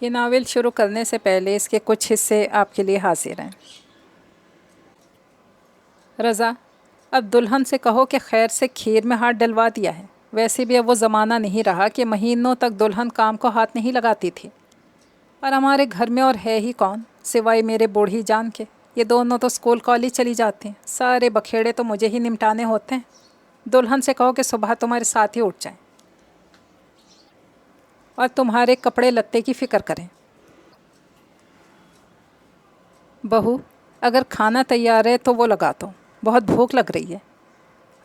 یہ ناول شروع کرنے سے پہلے اس کے کچھ حصے آپ کے لیے حاضر ہیں۔ رضا، اب دلہن سے کہو کہ خیر سے کھیر میں ہاتھ ڈلوا دیا ہے۔ ویسے بھی اب وہ زمانہ نہیں رہا کہ مہینوں تک دلہن کام کو ہاتھ نہیں لگاتی تھی، اور ہمارے گھر میں اور ہے ہی کون سوائے میرے بوڑھی جان کے۔ یہ دونوں تو اسکول کالج چلی جاتی ہیں، سارے بکھیڑے تو مجھے ہی نمٹانے ہوتے ہیں۔ دلہن سے کہو کہ صبح تمہارے ساتھ ہی اٹھ جائیں اور تمہارے کپڑے لتے کی فکر کریں۔ بہو، اگر کھانا تیار ہے تو وہ لگا دو، بہت بھوک لگ رہی ہے۔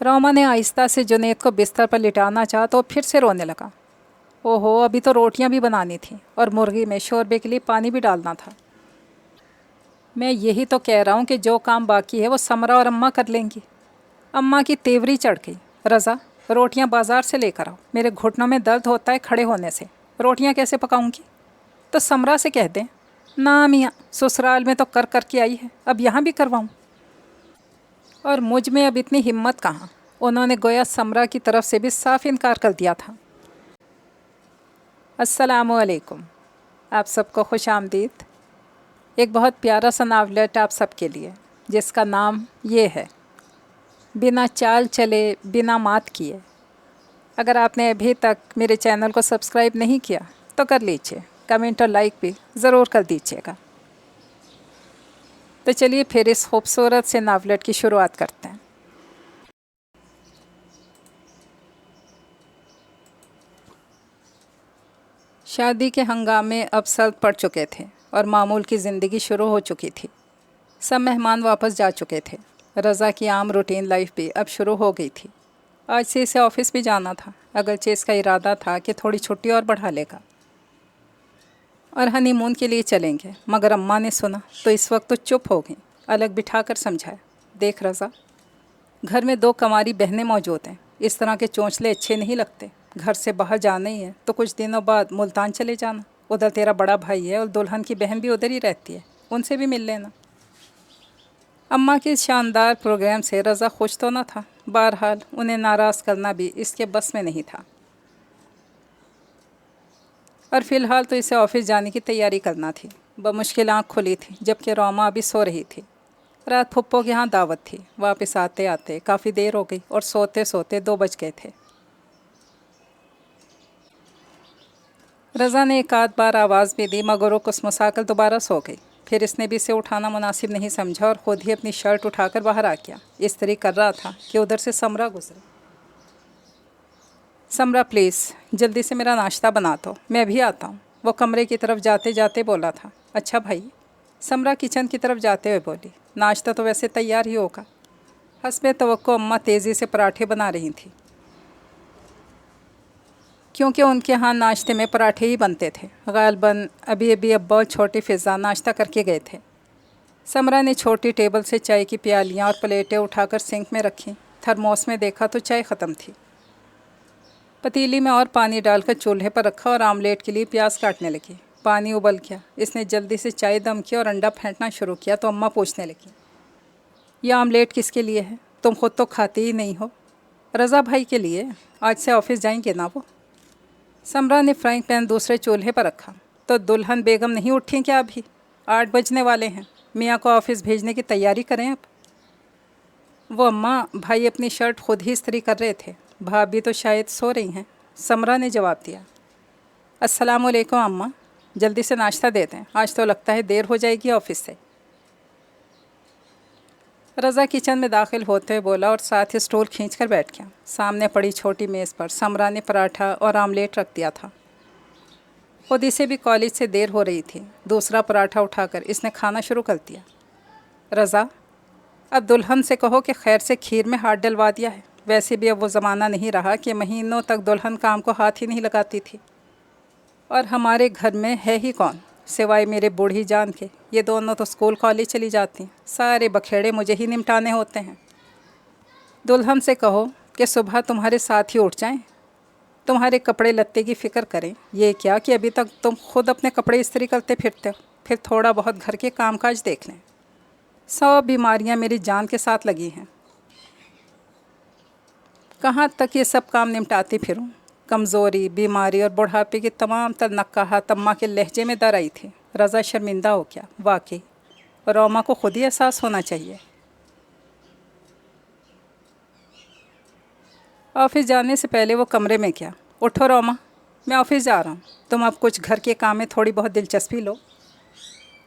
روما نے آہستہ سے جنید کو بستر پر لٹانا چاہا تو پھر سے رونے لگا۔ اوہو، ابھی تو روٹیاں بھی بنانی تھیں اور مرغی میں شوربے کے لیے پانی بھی ڈالنا تھا۔ میں یہی تو کہہ رہا ہوں کہ جو کام باقی ہے وہ سمرا اور اماں کر لیں گی۔ اماں کی تیوری چڑھ گئی۔ رضا، روٹیاں بازار سے لے کر آؤ، میرے گھٹنوں میں درد ہوتا ہے کھڑے ہونے سے، روٹیاں کیسے پکاؤں گی؟ تو سمرا سے کہہ دیں۔ نا میاں، سسرال میں تو کر کے آئی ہے، اب یہاں بھی کرواؤں؟ اور مجھ میں اب اتنی ہمت کہاں؟ انہوں نے گویا سمرا کی طرف سے بھی صاف انکار کر دیا تھا۔ السلام علیکم، آپ سب کو خوش آمدید۔ ایک بہت پیارا سا ناولٹ آپ سب کے لیے، جس کا نام یہ ہے، بنا چال چلے بنا مات کیے۔ اگر آپ نے ابھی تک میرے چینل کو سبسکرائب نہیں کیا تو کر لیجیے، کمنٹ اور لائک بھی ضرور کر دیجیے گا۔ تو چلیے پھر اس خوبصورت سے ناولٹ کی شروعات کرتے ہیں۔ شادی کے ہنگامے اب سرد پڑ چکے تھے اور معمول کی زندگی شروع ہو چکی تھی۔ سب مہمان واپس جا چکے تھے۔ رضا کی عام روٹین لائف بھی اب شروع ہو گئی تھی۔ آج سے اسے آفس بھی جانا تھا، اگرچہ اس کا ارادہ تھا کہ تھوڑی چھٹی اور بڑھا لے گا اور ہنی مون کے لیے چلیں گے، مگر اماں نے سنا تو اس وقت تو چپ ہو گئیں۔ الگ بٹھا کر سمجھایا، دیکھ رضا، گھر میں 2 کنواری بہنیں موجود ہیں، اس طرح کے چونچلے اچھے نہیں لگتے۔ گھر سے باہر جانا ہی ہے تو کچھ دنوں بعد ملتان چلے جانا، ادھر تیرا بڑا بھائی ہے اور دلہن کی بہن بھی ادھر ہی رہتی ہے، ان سے بھی مل لینا۔ اماں کے شاندار پروگرام سے رضا خوش تو نہ تھا، بہرحال انہیں ناراض کرنا بھی اس کے بس میں نہیں تھا، اور فی الحال تو اسے آفس جانے کی تیاری کرنا تھی۔ بمشکل آنکھ کھلی تھی جبکہ روما ابھی سو رہی تھی۔ رات پھپھو کے ہاں دعوت تھی، واپس آتے آتے کافی دیر ہو گئی اور سوتے سوتے 2 بج گئے تھے۔ رضا نے ایک آدھ بار آواز بھی دی مگر وہ کسمسا کر دوبارہ سو گئی۔ پھر اس نے بھی اسے اٹھانا مناسب نہیں سمجھا اور خود ہی اپنی شرٹ اٹھا کر باہر آ گیا۔ استری کر رہا تھا کہ ادھر سے سمرا گزرے۔ سمرا پلیز جلدی سے میرا ناشتہ بنا دو، میں بھی آتا ہوں، وہ کمرے کی طرف جاتے جاتے بولا تھا۔ اچھا بھائی، سمرا کچن کی طرف جاتے ہوئے بولی۔ ناشتہ تو ویسے تیار ہی ہوگا۔ حسب توقع اماں تیزی سے پراٹھے بنا رہی تھیں، کیونکہ ان کے ہاں ناشتے میں پراٹھے ہی بنتے تھے۔ غالباً ابھی ابا اور چھوٹی فضا ناشتہ کر کے گئے تھے۔ سمرا نے چھوٹی ٹیبل سے چائے کی پیالیاں اور پلیٹیں اٹھا کر سنک میں رکھیں۔ تھرموس میں دیکھا تو چائے ختم تھی۔ پتیلی میں اور پانی ڈال کر چولہے پر رکھا اور آملیٹ کے لیے پیاز کاٹنے لگی۔ پانی ابل گیا، اس نے جلدی سے چائے دم کی اور انڈا پھینٹنا شروع کیا تو اماں پوچھنے لگی، یہ آملیٹ کس کے لیے ہے؟ تم خود تو کھاتی ہی نہیں ہو۔ رضا بھائی کے لیے، آج سے آفس جائیں گے نا وہ۔ سمرا نے فرائنگ پین دوسرے چولہے پر رکھا۔ تو دلہن بیگم نہیں اٹھیں کیا ابھی؟ 8 بجنے والے ہیں، میاں کو آفس بھیجنے کی تیاری کریں اب۔ وہ اماں، بھائی اپنی شرٹ خود ہی استری کر رہے تھے، بھابھی تو شاید سو رہی ہیں، سمرا نے جواب دیا۔ السلام علیکم اماں، جلدی سے ناشتہ دے دیں، آج تو لگتا ہے دیر ہو جائے گی آفس سے۔ رضا کچن میں داخل ہوتے ہوئے بولا اور ساتھ ہی اسٹول کھینچ کر بیٹھ گیا۔ سامنے پڑی چھوٹی میز پر سمرا نے پراٹھا اور آملیٹ رکھ دیا تھا۔ خود اسے بھی کالج سے دیر ہو رہی تھی۔ دوسرا پراٹھا اٹھا کر اس نے کھانا شروع کر دیا۔ رضا، اب دلہن سے کہو کہ خیر سے کھیر میں ہاتھ ڈلوا دیا ہے۔ ویسے بھی اب وہ زمانہ نہیں رہا کہ مہینوں تک دلہن کام کو ہاتھ ہی نہیں لگاتی تھی، اور ہمارے گھر میں ہے ہی کون سوائے میرے بوڑھی جان کے۔ یہ دونوں تو اسکول کالج چلی جاتی ہیں، سارے بکھیڑے مجھے ہی نمٹانے ہوتے ہیں۔ دلہن سے کہو کہ صبح تمہارے ساتھ ہی اٹھ جائیں، تمہارے کپڑے لتے کی فکر کریں۔ یہ کیا کہ ابھی تک تم خود اپنے کپڑے استری کرتے پھرتے ہو، پھر تھوڑا بہت گھر کے کام کاج دیکھ لیں۔ 100 بیماریاں میری جان کے ساتھ لگی ہیں، کہاں تک یہ سب کام نمٹاتی پھروں؟ कमज़ोरी, बीमारी और बुढ़ापे की तमाम तर नक्काहात अम्मा के लहजे में दर आई थी। रज़ा शर्मिंदा हो गया। वाकई रोमा को खुद ही एहसास होना चाहिए। ऑफिस जाने से पहले वो कमरे में क्या, उठो रोमा, मैं ऑफिस जा रहा हूँ, तुम अब कुछ घर के काम में थोड़ी बहुत दिलचस्पी लो।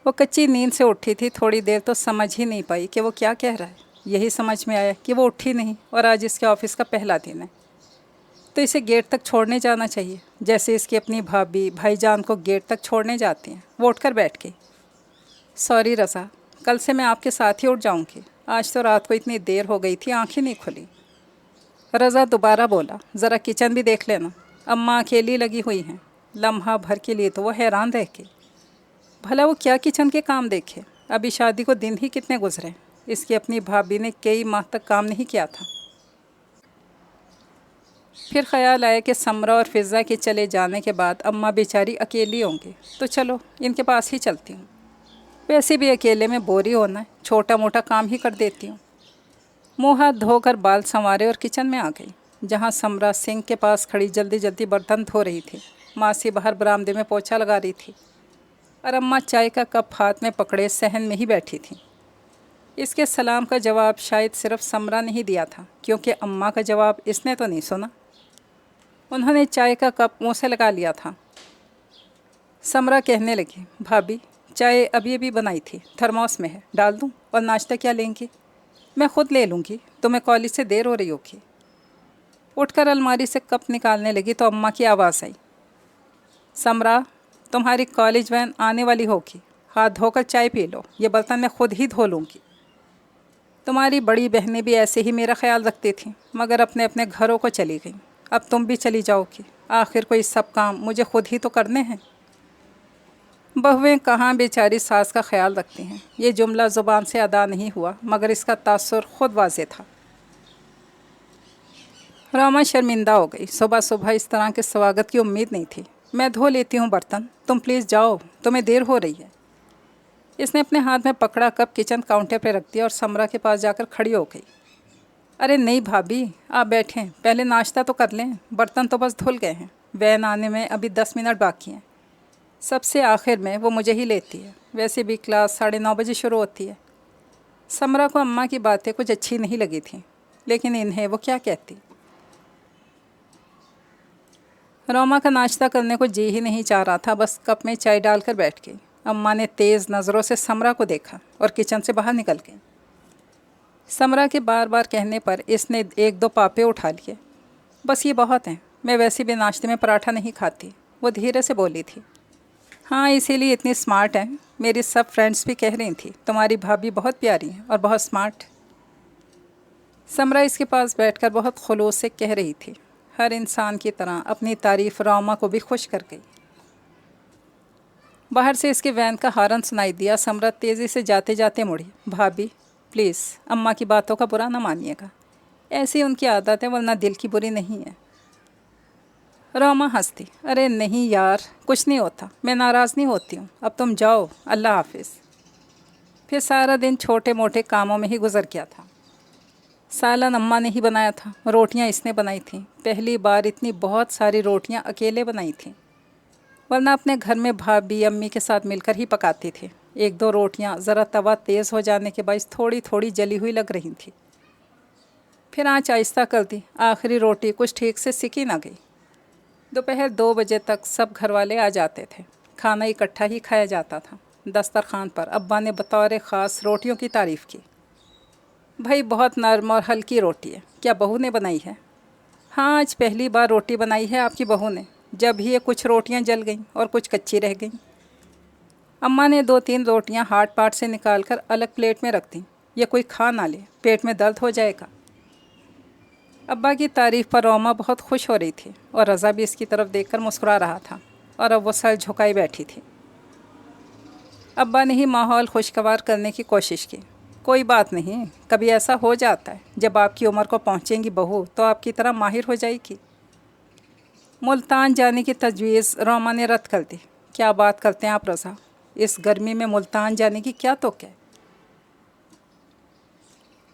वो कच्ची नींद से उठी थी। थोड़ी देर तो समझ ही नहीं पाई कि वो क्या कह रहा है। यही समझ में आया कि वो उठी नहीं और आज इसके ऑफिस का पहला दिन है, तो इसे गेट तक छोड़ने जाना चाहिए, जैसे इसकी अपनी भाभी भाईजान को गेट तक छोड़ने जाती हैं। वो उठकर बैठ गई। सॉरी रज़ा, कल से मैं आपके साथ ही उठ जाऊंगी। आज तो रात को इतनी देर हो गई थी, आंखें नहीं खुली। रज़ा दोबारा बोला, ज़रा किचन भी देख लेना, अम्मा अकेली लगी हुई हैं। लम्हा भर के लिए तो वो हैरान रह गई। भला वो क्या किचन के काम देखे। अभी शादी को दिन ही कितने गुजरे। इसकी अपनी भाभी ने कई माह तक काम नहीं किया था। फिर ख्याल आया कि समरा और फ़िज़ा के चले जाने के बाद अम्मा बेचारी अकेली होंगी, तो चलो इनके पास ही चलती हूँ। वैसे भी अकेले में बोरी होना है, छोटा मोटा काम ही कर देती हूँ। मुँह हाथ धोकर बाल संवारे और किचन में आ गई, जहाँ समरा सिंक के पास खड़ी जल्दी जल्दी बर्तन धो रही थी। मासी बाहर बरामदे में पोछा लगा रही थी और अम्मा चाय का कप हाथ में पकड़े सहन में ही बैठी थी। इसके सलाम का जवाब शायद सिर्फ समरा ने ही दिया था, क्योंकि अम्मा का जवाब इसने तो नहीं सुना। उन्होंने चाय का कप मुँह से लगा लिया था। समरा कहने लगी, भाभी चाय अभी अभी बनाई थी, थर्मोस में है, डाल दूँ? और नाश्ता क्या लेंगी? मैं ख़ुद ले लूँगी, तुम्हें कॉलेज से देर हो रही होगी। उठकर अलमारी से कप निकालने लगी तो अम्मा की आवाज़ आई, समरा तुम्हारी कॉलेज वैन आने वाली होगी, हाथ धोकर चाय पी लो, ये बर्तन मैं खुद ही धो लूँगी। तुम्हारी बड़ी बहनें भी ऐसे ही मेरा ख्याल रखती थीं, मगर अपने अपने घरों को चली गईं। अब तुम भी चली जाओगी, आखिर कोई सब काम मुझे खुद ही तो करने हैं। बहुएं कहाँ बेचारी सास का ख्याल रखती हैं। ये जुमला ज़ुबान से अदा नहीं हुआ, मगर इसका तासुर खुद वाज़े था। रोमा शर्मिंदा हो गई। सुबह सुबह इस तरह के स्वागत की उम्मीद नहीं थी। मैं धो लेती हूँ बर्तन, तुम प्लीज़ जाओ, तुम्हें देर हो रही है। इसने अपने हाथ में पकड़ा कप किचन काउंटर पर रख दिया और समरा के पास जाकर खड़ी हो गई। अरे नहीं भाभी, आप बैठें, पहले नाश्ता तो कर लें, बर्तन तो बस धुल गए हैं, वैन आने में अभी 10 मिनट बाकी हैं। सबसे आखिर में वो मुझे ही लेती है, वैसे भी क्लास 9:30 बजे शुरू होती है। समरा को अम्मा की बातें कुछ अच्छी नहीं लगी थीं, लेकिन इन्हें वो क्या कहती। रोमा का नाश्ता करने को जी ही नहीं चाह रहा था, बस कप में चाय डालकर बैठ गई। अम्मा ने तेज़ नज़रों से समरा को देखा और किचन से बाहर निकल गई। समरा के बार बार कहने पर इसने 1-2 पापे उठा लिए। बस ये बहुत हैं, मैं वैसे भी नाश्ते में पराठा नहीं खाती, वो धीरे से बोली थी। हाँ, इसीलिए इतनी स्मार्ट है। मेरी सब फ्रेंड्स भी कह रही थी तुम्हारी भाभी बहुत प्यारी है और बहुत स्मार्ट। समरा इसके पास बैठकर बहुत खुलूस से कह रही थी। हर इंसान की तरह अपनी तारीफ़ रोमा को भी खुश कर गई। बाहर से इसके वैन का हॉर्न सुनाई दिया। समरा तेज़ी से जाते जाते मुड़ी। भाभी प्लीज़ अम्मा की बातों का बुरा ना मानिएगा, ऐसी उनकी आदत है, वरना दिल की बुरी नहीं है। रोमा हंसती, अरे नहीं यार, कुछ नहीं होता, मैं नाराज़ नहीं होती हूँ, अब तुम जाओ, अल्लाह हाफिज़। फिर सारा दिन छोटे मोटे कामों में ही गुजर गया था। सालन अम्मा ने ही बनाया था, रोटियाँ इसने बनाई थीं। पहली बार इतनी बहुत सारी रोटियाँ अकेले बनाई थीं, वरना अपने घर में भाभी अम्मी के साथ मिलकर ही पकाती थी। 1-2 रोटियाँ ज़रा तवा तेज़ हो जाने के बायस थोड़ी थोड़ी जली हुई लग रही थी। फिर आँच आहिस्ता कर दी, आखिरी रोटी कुछ ठीक से सिकी ना गई। दोपहर 2 बजे तक सब घर वाले आ जाते थे। खाना इकट्ठा ही खाया जाता था। दस्तरखान पर अब्बा ने बतौर ख़ास रोटियों की तारीफ़ की। भाई बहुत नरम और हल्की रोटी है, क्या बहू ने बनाई है? हाँ, आज पहली बार रोटी बनाई है आपकी बहू ने। जब ही ये कुछ रोटियां जल गईं और कुछ कच्ची रह गईं। अम्मा ने 2-3 रोटियां हाथ पाट से निकालकर अलग प्लेट में रख दी। ये कोई खा ना ले, पेट में दर्द हो जाएगा। अब्बा की तारीफ़ पर रोमा बहुत खुश हो रही थी और रज़ा भी इसकी तरफ देखकर मुस्कुरा रहा था, और अब वो सर झुकाई बैठी थी। अब्बा ने ही माहौल खुशगवार करने की कोशिश की। कोई बात नहीं, कभी ऐसा हो जाता है, जब आपकी उम्र को पहुँचेंगी बहू तो आपकी तरह माहिर हो जाएगी। मुल्तान जाने की तजवीज़ रोमा ने रद्द कर दी। क्या बात करते हैं आप रज़ा, इस गर्मी में मुल्तान जाने की क्या तो क्या।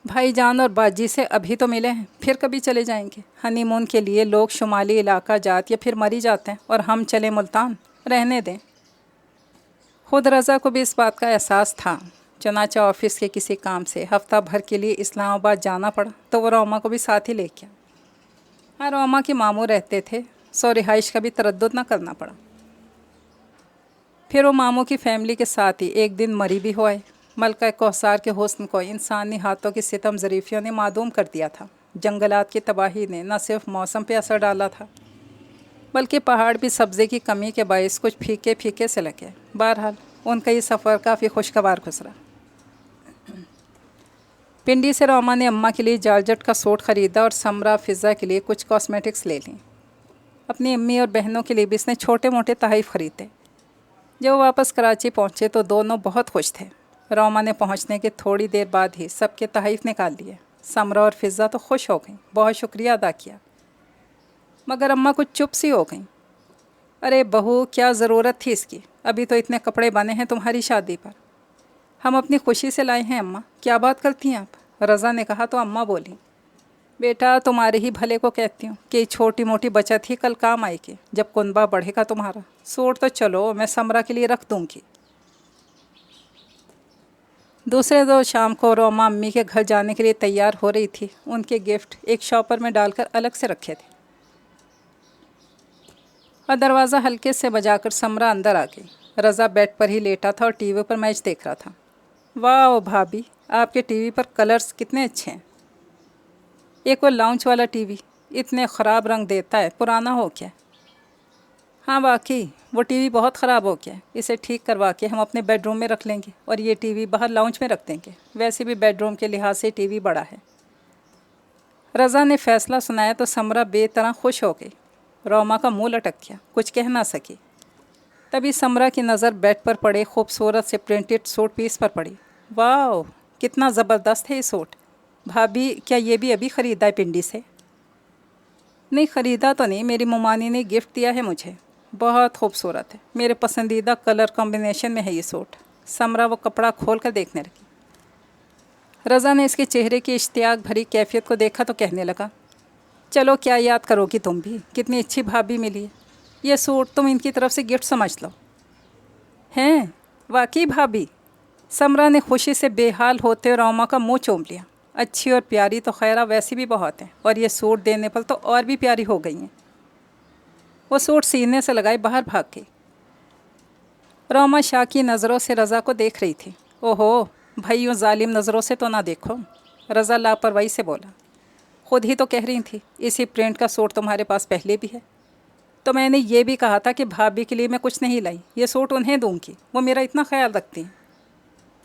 بھائی جان اور باجی سے ابھی تو ملے ہیں، پھر کبھی چلے جائیں گے۔ ہنی مون کے لیے لوگ شمالی علاقہ جات یا پھر مری جاتے ہیں اور ہم چلے ملتان، رہنے دیں۔ خود رضا کو بھی اس بات کا احساس تھا، چنانچہ آفس کے کسی کام سے ہفتہ بھر کے لیے اسلام آباد جانا پڑا تو وہ روما کو بھی ساتھ ہی لے گیا۔ ہاں، روما کے ماموں رہتے تھے، سو رہائش کا بھی تردد نہ کرنا پڑا۔ پھر وہ ماموں کی فیملی کے ساتھ ہی ایک دن مری بھی ہوئے۔ ملکہ کوثر کے حسن کو انسانی ہاتھوں کی ستم ظریفیوں نے معدوم کر دیا تھا۔ جنگلات کی تباہی نے نہ صرف موسم پہ اثر ڈالا تھا بلکہ پہاڑ بھی سبزے کی کمی کے باعث کچھ پھیکے پھیکے سے لگے۔ بہرحال ان کا یہ سفر کافی خوشگوار گزرا۔ پنڈی سے روما نے اماں کے لیے جارجٹ کا سوٹ خریدا اور سمرا فضا کے لیے کچھ کاسمیٹکس لے لیں۔ اپنی امی اور بہنوں کے لیے بھی اس نے چھوٹے موٹے تحائف خریدے۔ جب وہ واپس کراچی پہنچے تو دونوں بہت خوش تھے۔ روما نے پہنچنے کے تھوڑی دیر بعد ہی سب کے تحائف نکال لیے۔ سمرا اور فضا تو خوش ہو گئیں، بہت شکریہ ادا کیا، مگر اماں کچھ چپ سی ہو گئیں۔ ارے بہو، کیا ضرورت تھی اس کی؟ ابھی تو اتنے کپڑے بنے ہیں تمہاری شادی پر۔ ہم اپنی خوشی سے لائے ہیں اماں، کیا بات کرتی ہیں آپ؟ رضا نے کہا تو اماں بولی، بیٹا تمہارے ہی بھلے کو کہتی ہوں کہ چھوٹی موٹی بچت ہی کل کام آئے گی جب کنبہ بڑھے گا تمہارا۔ سوٹ تو چلو میں سمرا کے لیے رکھ دوں گی۔ دوسرے روز شام کو روما امی کے گھر جانے کے لیے تیار ہو رہی تھی۔ ان کے گفٹ ایک شاپر میں ڈال کر الگ سے رکھے تھے اور دروازہ ہلکے سے بجا کر سمرا اندر آ گئی۔ رضا بیڈ پر ہی لیٹا تھا اور ٹی وی پر میچ دیکھ رہا تھا۔ واہ بھابھی، آپ کے ٹی وی پر کلرز کتنے اچھے ہیں۔ ایک وہ لاؤنج والا ٹی وی اتنے خراب رنگ دیتا ہے، پرانا ہو گیا۔ ہاں واقعی وہ ٹی وی بہت خراب ہو گیا، اسے ٹھیک کروا کے ہم اپنے بیڈ روم میں رکھ لیں گے اور یہ ٹی وی باہر لاؤنج میں رکھ دیں گے۔ ویسے بھی بیڈ روم کے لحاظ سے ٹی وی بڑا ہے۔ رضا نے فیصلہ سنایا تو سمرا بے طرح خوش ہو گئی۔ روما کا منہ لٹک گیا، کچھ کہہ نہ سکی۔ تبھی سمرا کی نظر بیڈ پر پڑے خوبصورت سے پرنٹڈ سوٹ پیس پر پڑی۔ واو، کتنا زبردست ہے یہ سوٹ۔ بھابھی، کیا یہ بھی ابھی خریدا ہے پنڈی سے؟ نہیں خریدا تو نہیں، میری ممانی نے گفٹ دیا ہے مجھے۔ بہت خوبصورت ہے، میرے پسندیدہ کلر کمبینیشن میں ہے یہ سوٹ۔ سمرا وہ کپڑا کھول کر دیکھنے لگی۔ رضا نے اس کے چہرے کی اشتیاق بھری کیفیت کو دیکھا تو کہنے لگا، چلو کیا یاد کرو گی تم بھی، کتنی اچھی بھابھی ملی ہے۔ یہ سوٹ تم ان کی طرف سے گفٹ سمجھ لو۔ ہیں واقعی بھابھی؟ سمرا نے خوشی سے بے حال ہوتے روما کا منہ چوم لیا۔ اچھی اور پیاری تو خیرہ ویسی بھی بہت ہیں، اور یہ سوٹ دینے پر تو اور بھی پیاری ہو گئی ہیں۔ وہ سوٹ سینے سے لگائے باہر بھاگ گئی۔ روما شاہ کی نظروں سے رضا کو دیکھ رہی تھی۔ اوہو بھائی، یوں ظالم نظروں سے تو نہ دیکھو، رضا لاپرواہی سے بولا۔ خود ہی تو کہہ رہی تھی اسی پرنٹ کا سوٹ تمہارے پاس پہلے بھی ہے۔ تو میں نے یہ بھی کہا تھا کہ بھابھی کے لیے میں کچھ نہیں لائی، یہ سوٹ انہیں دوں گی، وہ میرا اتنا خیال رکھتی ہیں۔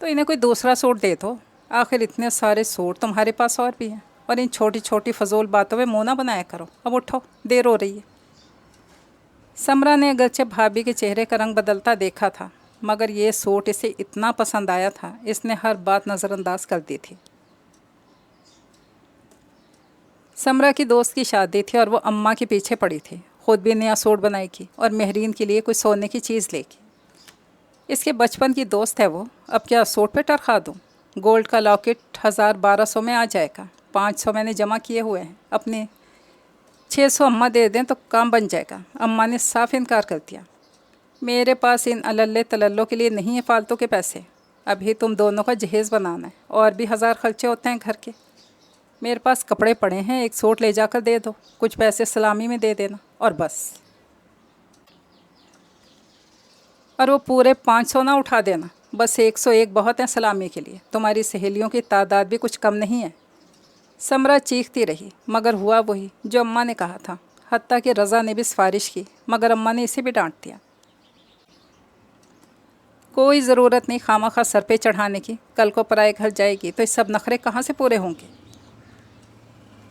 تو انہیں کوئی دوسرا سوٹ دے دو، آخر اتنے سارے سوٹ تمہارے پاس اور بھی ہیں، اور ان چھوٹی چھوٹی فضول باتوں میں منہ نہ بنایا کرو۔ اب اٹھو، دیر ہو رہی ہے۔ سمرا نے اگرچہ بھابھی کے چہرے کا رنگ بدلتا دیکھا تھا، مگر یہ سوٹ اسے اتنا پسند آیا تھا، اس نے ہر بات نظر انداز کر دی تھی۔ سمرا کی دوست کی شادی تھی اور وہ اماں کے پیچھے پڑی تھی، خود بھی نیا سوٹ بنائے گی اور مہرین کے لیے کوئی سونے کی چیز لے گی۔ اس کے بچپن کی دوست ہے وہ، اب کیا سوٹ پہ ٹرخا دوں؟ گولڈ کا لاکٹ 1200 میں آ جائے گا، 500 میں نے جمع کیے ہوئے ہیں، اپنے 600 اماں دے دیں تو کام بن جائے گا۔ اماں نے صاف انکار کر دیا، میرے پاس ان اللے تللوں کے لیے نہیں ہے فالتو کے پیسے، ابھی تم دونوں کا جہیز بنانا ہے اور بھی 1000 خرچے ہوتے ہیں گھر کے۔ میرے پاس کپڑے پڑے ہیں، ایک سوٹ لے جا کر دے دو، کچھ پیسے سلامی میں دے دینا اور بس۔ اور وہ پورے 500 نہ اٹھا دینا، بس 101 بہت ہیں سلامی کے لیے، تمہاری سہیلیوں کی تعداد بھی کچھ کم نہیں ہے۔ سمرا چیختی رہی، مگر ہوا وہی جو اماں نے کہا تھا، حتیٰ کہ رضا نے بھی سفارش کی، مگر اماں نے اسے بھی ڈانٹ دیا۔ کوئی ضرورت نہیں خواہ مخواہ سر پہ چڑھانے کی، کل کو پرائے گھر جائے گی تو یہ سب نخرے کہاں سے پورے ہوں گے۔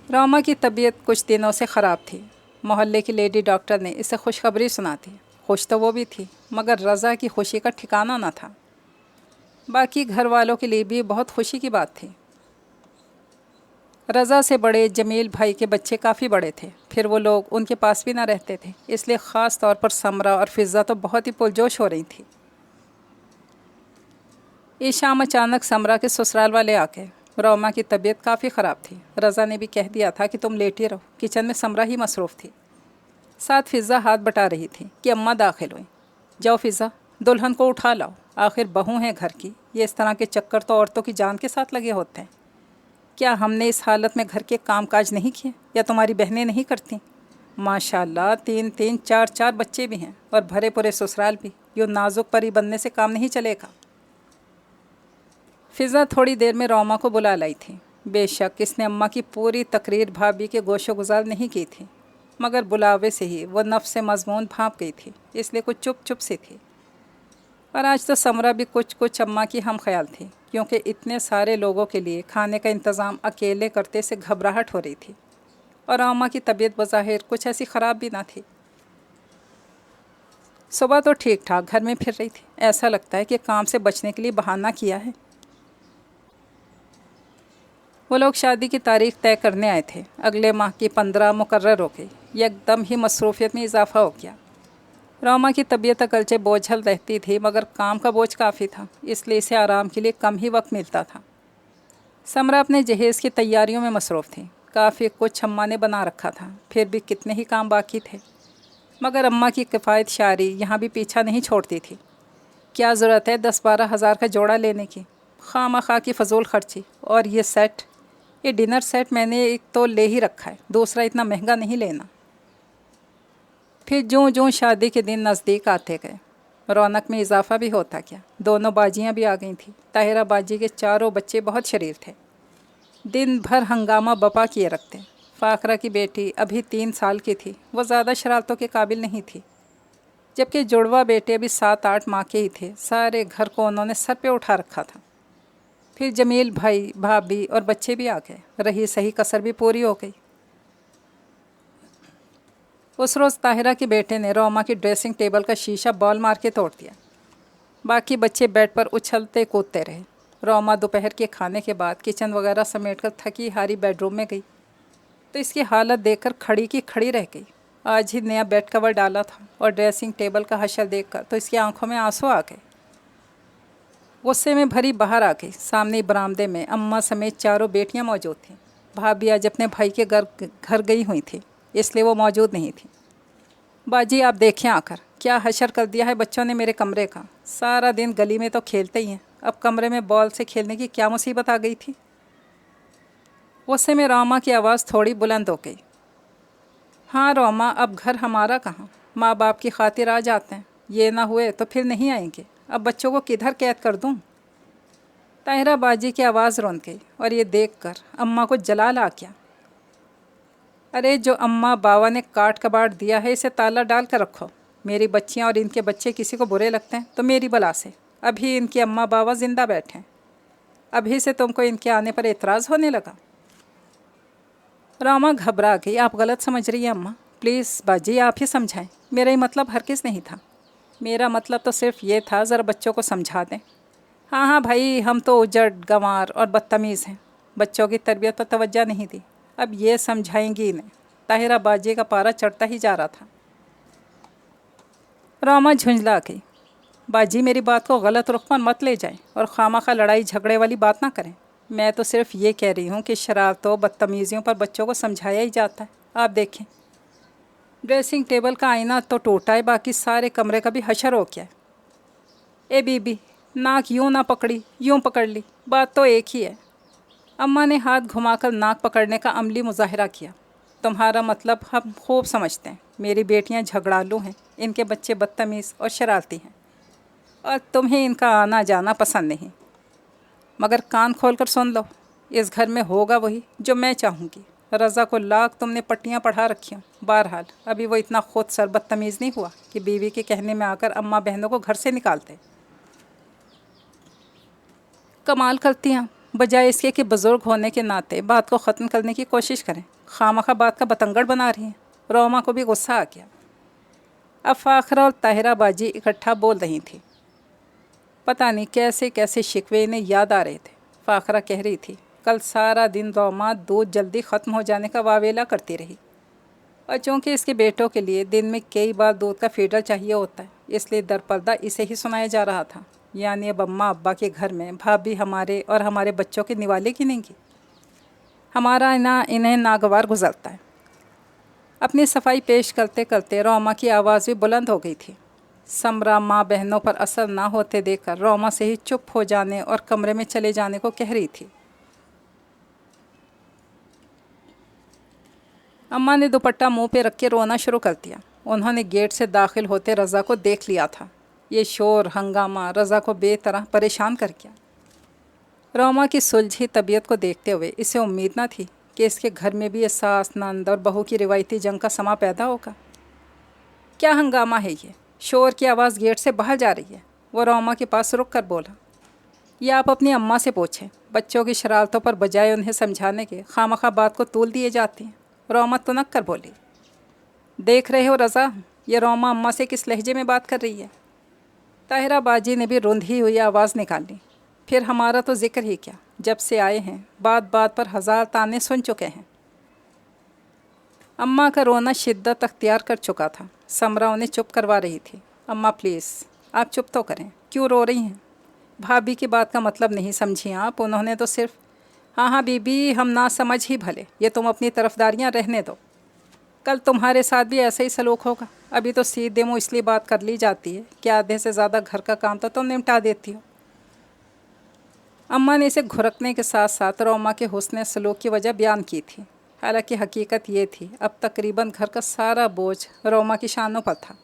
روما کی طبیعت کچھ دنوں سے خراب تھی، محلے کی لیڈی ڈاکٹر نے اسے خوشخبری سنا دی۔ خوش تو وہ بھی تھی، مگر رضا کی خوشی کا ٹھکانہ نہ تھا۔ باقی گھر والوں کے لیے بھی بہت خوشی کی بات تھی۔ رضا سے بڑے جمیل بھائی کے بچے کافی بڑے تھے، پھر وہ لوگ ان کے پاس بھی نہ رہتے تھے، اس لیے خاص طور پر سمرا اور فضا تو بہت ہی پرجوش ہو رہی تھی۔ اس شام اچانک سمرا کے سسرال والے آ گئے۔ रोमा की तबीयत काफ़ी ख़राब थी। रज़ा ने भी कह दिया था कि तुम लेटी रहो। किचन में समरा ही मसरूफ़ थी। साथ फ़िज़ा हाथ बटा रही थी कि अम्मा दाखिल हुई। जाओ फ़िज़ा, दुल्हन को उठा लाओ, आखिर बहू हैं घर की। ये इस तरह के चक्कर तो औरतों की जान के साथ लगे होते हैं। क्या हमने इस हालत में घर के काम काज नहीं किए या तुम्हारी बहनें नहीं करती? माशाल्लाह 3-3 4-4 बच्चे भी हैं और भरे पूरे ससुराल भी। यूँ नाजुक परी बनने से काम नहीं चलेगा। फ़िज़ा थोड़ी देर में रोमा को बुला लाई थी। बेशक इसने अम्मा की पूरी तकरीर भाभी के गोशो गुजार नहीं की थी, मगर बुलावे से ही वो नफ्स से मज़मून भाप गई थी, इसलिए कुछ चुप चुप सी थी। और आज तो समरा भी कुछ कुछ अम्मा की हम ख्याल थी, क्योंकि इतने सारे लोगों के लिए खाने का इंतज़ाम अकेले करते से घबराहट हो रही थी। और अम्मा की तबीयत बज़ाहिर कुछ ऐसी ख़राब भी ना थी। सुबह तो ठीक ठाक घर में फिर रही थी। ऐसा लगता है कि काम से बचने के लिए बहाना किया है। वो लोग शादी की तारीख तय करने आए थे। अगले माह की 15 मुकर्रर हो गई। एकदम ही मसरूफियत में इजाफा हो गया। रोमा की तबीयत अगरचे बोझल रहती थी, मगर काम का बोझ काफ़ी था, इसलिए इसे आराम के लिए कम ही वक्त मिलता था। समरा अपने जहेज़ की तैयारियों में मसरूफ़ थी। काफ़ी कुछ अम्मा ने बना रखा था, फिर भी कितने ही काम बाकी थे। मगर अम्मा की किफ़ायत शारी यहाँ भी पीछा नहीं छोड़ती थी। क्या ज़रूरत है 10-12 हज़ार का जोड़ा लेने की? खामखा की फ़जूल खर्ची। और ये डिनर सेट मैंने एक तो ले ही रखा है, दूसरा इतना महंगा नहीं लेना। फिर ज्यों ज्यों शादी के दिन नज़दीक आते गए, रौनक में इजाफा भी होता गया। दोनों बाजियाँ भी आ गई थीं। ताहिरा बाजी के चारों बच्चे बहुत शरीफ थे, दिन भर हंगामा बपा किए रखते। फ़ाखरा की बेटी अभी 3 साल की थी, वो ज़्यादा शरारतों के काबिल नहीं थी, जबकि जुड़वा बेटे अभी 7-8 माह के ही थे। सारे घर को उन्होंने सर पे उठा रखा था। फिर जमील भाई, भाभी और बच्चे भी आ गए। रही सही कसर भी पूरी हो गई। उस रोज़ ताहिरा के बेटे ने रोमा की ड्रेसिंग टेबल का शीशा बॉल मार के तोड़ दिया। बाकी बच्चे बेड पर उछलते कूदते रहे। रोमा दोपहर के खाने के बाद किचन वगैरह समेटकर थकी हारी बेडरूम में गई तो इसकी हालत देखकर खड़ी की खड़ी रह गई। आज ही नया बेड कवर डाला था और ड्रेसिंग टेबल का हशर देखकर तो इसकी आंखों में आंसू आ गए। गुस्से में भरी बाहर आ गई। सामने बरामदे में अम्मा समेत चारों बेटियां मौजूद थीं। भाभी आज अपने भाई के घर गई हुई थी, इसलिए वो मौजूद नहीं थी। बाजी आप देखें आकर, क्या हशर कर दिया है बच्चों ने मेरे कमरे का। सारा दिन गली में तो खेलते ही हैं, अब कमरे में बॉल से खेलने की क्या मुसीबत आ गई थी। गुस्से में रोमा की आवाज़ थोड़ी बुलंद हो गई। हाँ रोमा, अब घर हमारा कहाँ, माँ बाप की खातिर आ जाते हैं, ये ना हुए तो फिर नहीं आएंगे। अब बच्चों को किधर कैद कर दूँ? ताहिरा बाजी की आवाज़ रुंध गई और ये देखकर अम्मा को जलाल आ गया। अरे जो अम्मा बाबा ने काट कबाड़ दिया है, इसे ताला डाल कर रखो। मेरी बच्चियाँ और इनके बच्चे किसी को बुरे लगते हैं तो मेरी बला से। अभी इनके अम्मा बाबा ज़िंदा बैठे हैं, अभी से तुमको इनके आने पर एतराज़ होने लगा। रामा घबरा गई। आप गलत समझ रही हैं अम्मा, प्लीज़ बाजी आप ही समझाएं। मेरा ही मतलब हरगिज़ नहीं था। मेरा मतलब तो सिर्फ ये था ज़रा बच्चों को समझा दें। हाँ हाँ भाई, हम तो उजड़ गंवार और बदतमीज़ हैं, बच्चों की तरबियत पर तवज्जो नहीं दी, अब ये समझाएंगी इन्हें। ताहिरा बाजी का पारा चढ़ता ही जा रहा था। रामा झुंझला गई। बाजी मेरी बात को गलत रुख पर मत ले जाएं और खामखा लड़ाई झगड़े वाली बात ना करें। मैं तो सिर्फ ये कह रही हूँ कि शरारतों बदतमीज़ियों पर बच्चों को समझाया ही जाता है। आप देखें, ड्रेसिंग टेबल का आईना तो टूटा है, बाकी सारे कमरे का भी हशर हो गया है। ए बीबी, नाक यूँ ना पकड़ी, यूँ पकड़ ली, बात तो एक ही है। अम्मा ने हाथ घुमाकर नाक पकड़ने का अमली मुजाहरा किया। तुम्हारा मतलब हम खूब समझते हैं। मेरी बेटियां झगड़ालू हैं, इनके बच्चे बदतमीज़ और शरारती हैं, और तुम्हें इनका आना जाना पसंद नहीं। मगर कान खोल कर सुन लो, इस घर में होगा वही जो मैं चाहूँगी। रज़ा को लाख तुमने पट्टियाँ पढ़ा रखी हूँ, बहरहाल अभी वो इतना खुद सर बदतमीज़ नहीं हुआ कि बीवी के कहने में आकर अम्मा बहनों को घर से निकालते। कमाल करती हैं, बजाय इसके कि बुज़ुर्ग होने के नाते बात को ख़त्म करने की कोशिश करें, खामखा बात का बतंगड़ बना रही हैं। रोमा को भी गुस्सा आ गया। अब फ़ाखरा और ताहिरा बाजी इकट्ठा बोल रही थी। पता नहीं कैसे कैसे शिकवे इन्हें याद आ रहे थे। फ़ाखरा कह रही थी, कल सारा दिन रोमा दूध जल्दी ख़त्म हो जाने का वावेला करती रही, और चूँकि इसके बेटों के लिए दिन में कई बार दूध का फीडर चाहिए होता है, इसलिए दरपर्दा इसे ही सुनाया जा रहा था। یعنی اب اماں ابا کے گھر میں بھابھی ہمارے اور ہمارے بچوں کے نوالے گنیں گی؟ ہمارا انہیں ناگوار گزرتا ہے۔ اپنی صفائی پیش کرتے کرتے روما کی آواز بھی بلند ہو گئی تھی۔ سمرا ماں بہنوں پر اثر نہ ہوتے دیکھ کر روما سے ہی چپ ہو جانے اور کمرے میں چلے جانے کو کہہ رہی تھی۔ اماں نے دوپٹہ منہ پہ رکھ کے رونا شروع کر دیا۔ انہوں نے گیٹ سے داخل ہوتے رضا کو دیکھ لیا تھا۔ یہ شور ہنگامہ رضا کو بے طرح پریشان کر گیا۔ روما کی سلجھی طبیعت کو دیکھتے ہوئے اسے امید نہ تھی کہ اس کے گھر میں بھی یہ ساس نند اور بہو کی روایتی جنگ کا سما پیدا ہوگا۔ کیا ہنگامہ ہے یہ؟ شور کی آواز گیٹ سے باہر جا رہی ہے۔ وہ روما کے پاس رک کر بولا۔ یہ آپ اپنی اماں سے پوچھیں۔ بچوں کی شرارتوں پر بجائے انہیں سمجھانے کے خواہ بات کو طول دیے جاتی ہیں۔ روما تنک کر بولی۔ دیکھ رہے ہو رضا، یہ روما اماں سے کس لہجے میں بات کر رہی ہے؟ طاہرہ باجی نے بھی رندھی ہوئی آواز نکالی۔ پھر ہمارا تو ذکر ہی کیا، جب سے آئے ہیں بات بات پر ہزار تانے سن چکے ہیں۔ اماں کا رونا شدت اختیار کر چکا تھا۔ سمرا انہیں چپ کروا رہی تھی۔ اماں پلیز آپ چپ تو کریں، کیوں رو رہی ہیں؟ بھابھی کی بات کا مطلب نہیں سمجھی آپ، انہوں نے تو صرف ہاں بی بی ہم نہ سمجھ ہی بھلے، یہ تم اپنی طرفداریاں رہنے دو، کل تمہارے ساتھ بھی ایسا ہی سلوک ہوگا۔ ابھی تو سیدھے منہ اس لیے بات کر لی جاتی ہے کہ آدھے سے زیادہ گھر کا کام تو تم نمٹا دیتی ہو۔ اماں نے اسے گھرکنے کے ساتھ ساتھ روما کے حسن سلوک کی وجہ بیان کی تھی، حالانکہ حقیقت یہ تھی اب تقریباً گھر کا سارا بوجھ روما کی شانوں پر تھا۔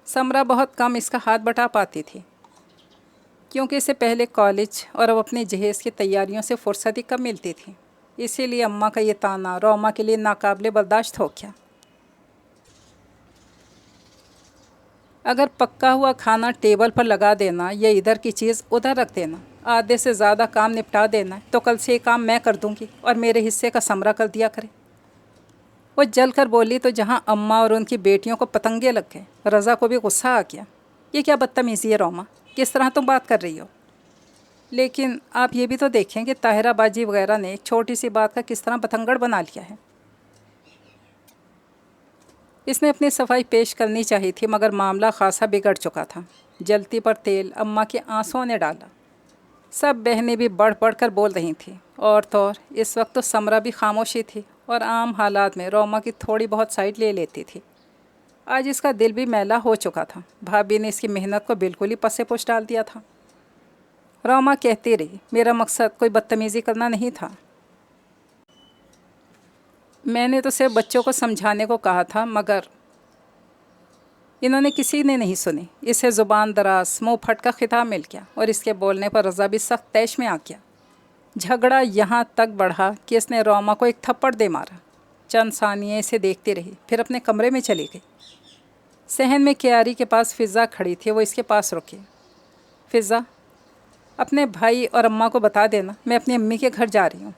سمرا بہت کم اس کا ہاتھ بٹا پاتی تھی، کیونکہ اسے پہلے کالج اور اب اپنے جہیز کی تیاریوں سے فرصت ہی کم ملتی تھی۔ اسی لیے اماں کا یہ تانا روما کے لیے ناقابل برداشت ہو گیا۔ اگر پکا ہوا کھانا ٹیبل پر لگا دینا یا ادھر کی چیز ادھر رکھ دینا، آدھے سے زیادہ کام نپٹا دینا ہے، تو کل سے یہ کام میں کر دوں گی اور میرے حصے کا سمرا کر دیا کرے۔ وہ جل کر بولی تو جہاں اماں اور ان کی بیٹیوں کو پتنگے لگ گئے، رضا کو بھی غصہ آ گیا۔ یہ کیا بدتمیزی ہے روما، کس طرح تم بات کر رہی ہو؟ لیکن آپ یہ بھی تو دیکھیں کہ طاہرہ باجی وغیرہ نے ایک چھوٹی سی بات کا کس طرح بتنگڑ بنا لیا ہے۔ اس نے اپنی صفائی پیش کرنی چاہی تھی، مگر معاملہ خاصا بگڑ چکا تھا۔ جلتی پر تیل اماں کے آنسوؤں نے ڈالا۔ سب بہنیں بھی بڑھ بڑھ کر بول رہی تھیں، اور تو اور اس وقت تو سمرا بھی خاموشی تھی اور عام حالات میں روما کی تھوڑی بہت سائڈ لے لیتی تھی۔ آج اس کا دل بھی میلا ہو چکا تھا۔ بھابھی نے اس کی محنت کو بالکل ہی پس پش ڈال دیا تھا۔ روما کہتی رہی، میرا مقصد کوئی بدتمیزی کرنا نہیں تھا، میں نے تو صرف بچوں کو سمجھانے کو کہا تھا، مگر انہوں نے کسی نے نہیں سنی۔ اسے زبان دراز منہ پھٹ کا خطاب مل گیا اور اس کے بولنے پر رضا بھی سخت طیش میں آ گیا۔ جھگڑا یہاں تک بڑھا کہ اس نے روما کو ایک تھپڑ دے مارا۔ چند ثانیے اسے دیکھتی رہی، پھر اپنے کمرے میں چلی گئی۔ صحن میں کیاری کے پاس فضا کھڑی تھی، وہ اس کے پاس رکی۔ فضا، اپنے بھائی اور اماں کو بتا دینا میں اپنی امی کے گھر جا رہی ہوں۔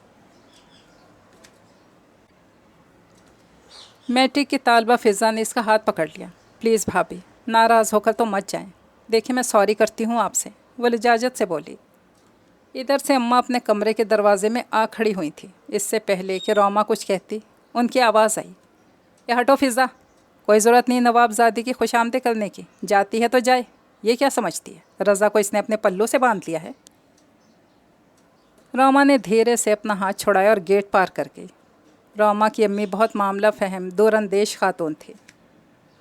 میٹرک کی طالبہ فضا نے اس کا ہاتھ پکڑ لیا۔ پلیز بھابھی، ناراض ہو کر تو مت جائیں، دیکھیں میں سوری کرتی ہوں آپ سے، وہ لجاجت سے بولی۔ ادھر سے اماں اپنے کمرے کے دروازے میں آ کھڑی ہوئی تھی۔ اس سے پہلے کہ روما کچھ کہتی، ان کی آواز آئی، یہ ہٹو فضا، کوئی ضرورت نہیں نواب زادی کی خوش آمدید کرنے کی، جاتی ہے تو جائے، یہ کیا سمجھتی ہے رضا کو اس نے اپنے پلوں سے باندھ لیا ہے؟ روما نے دھیرے سے اپنا ہاتھ چھڑایا اور گیٹ پار کر گئی۔ روما کی امی بہت معاملہ فہم دور اندیش خاتون تھی۔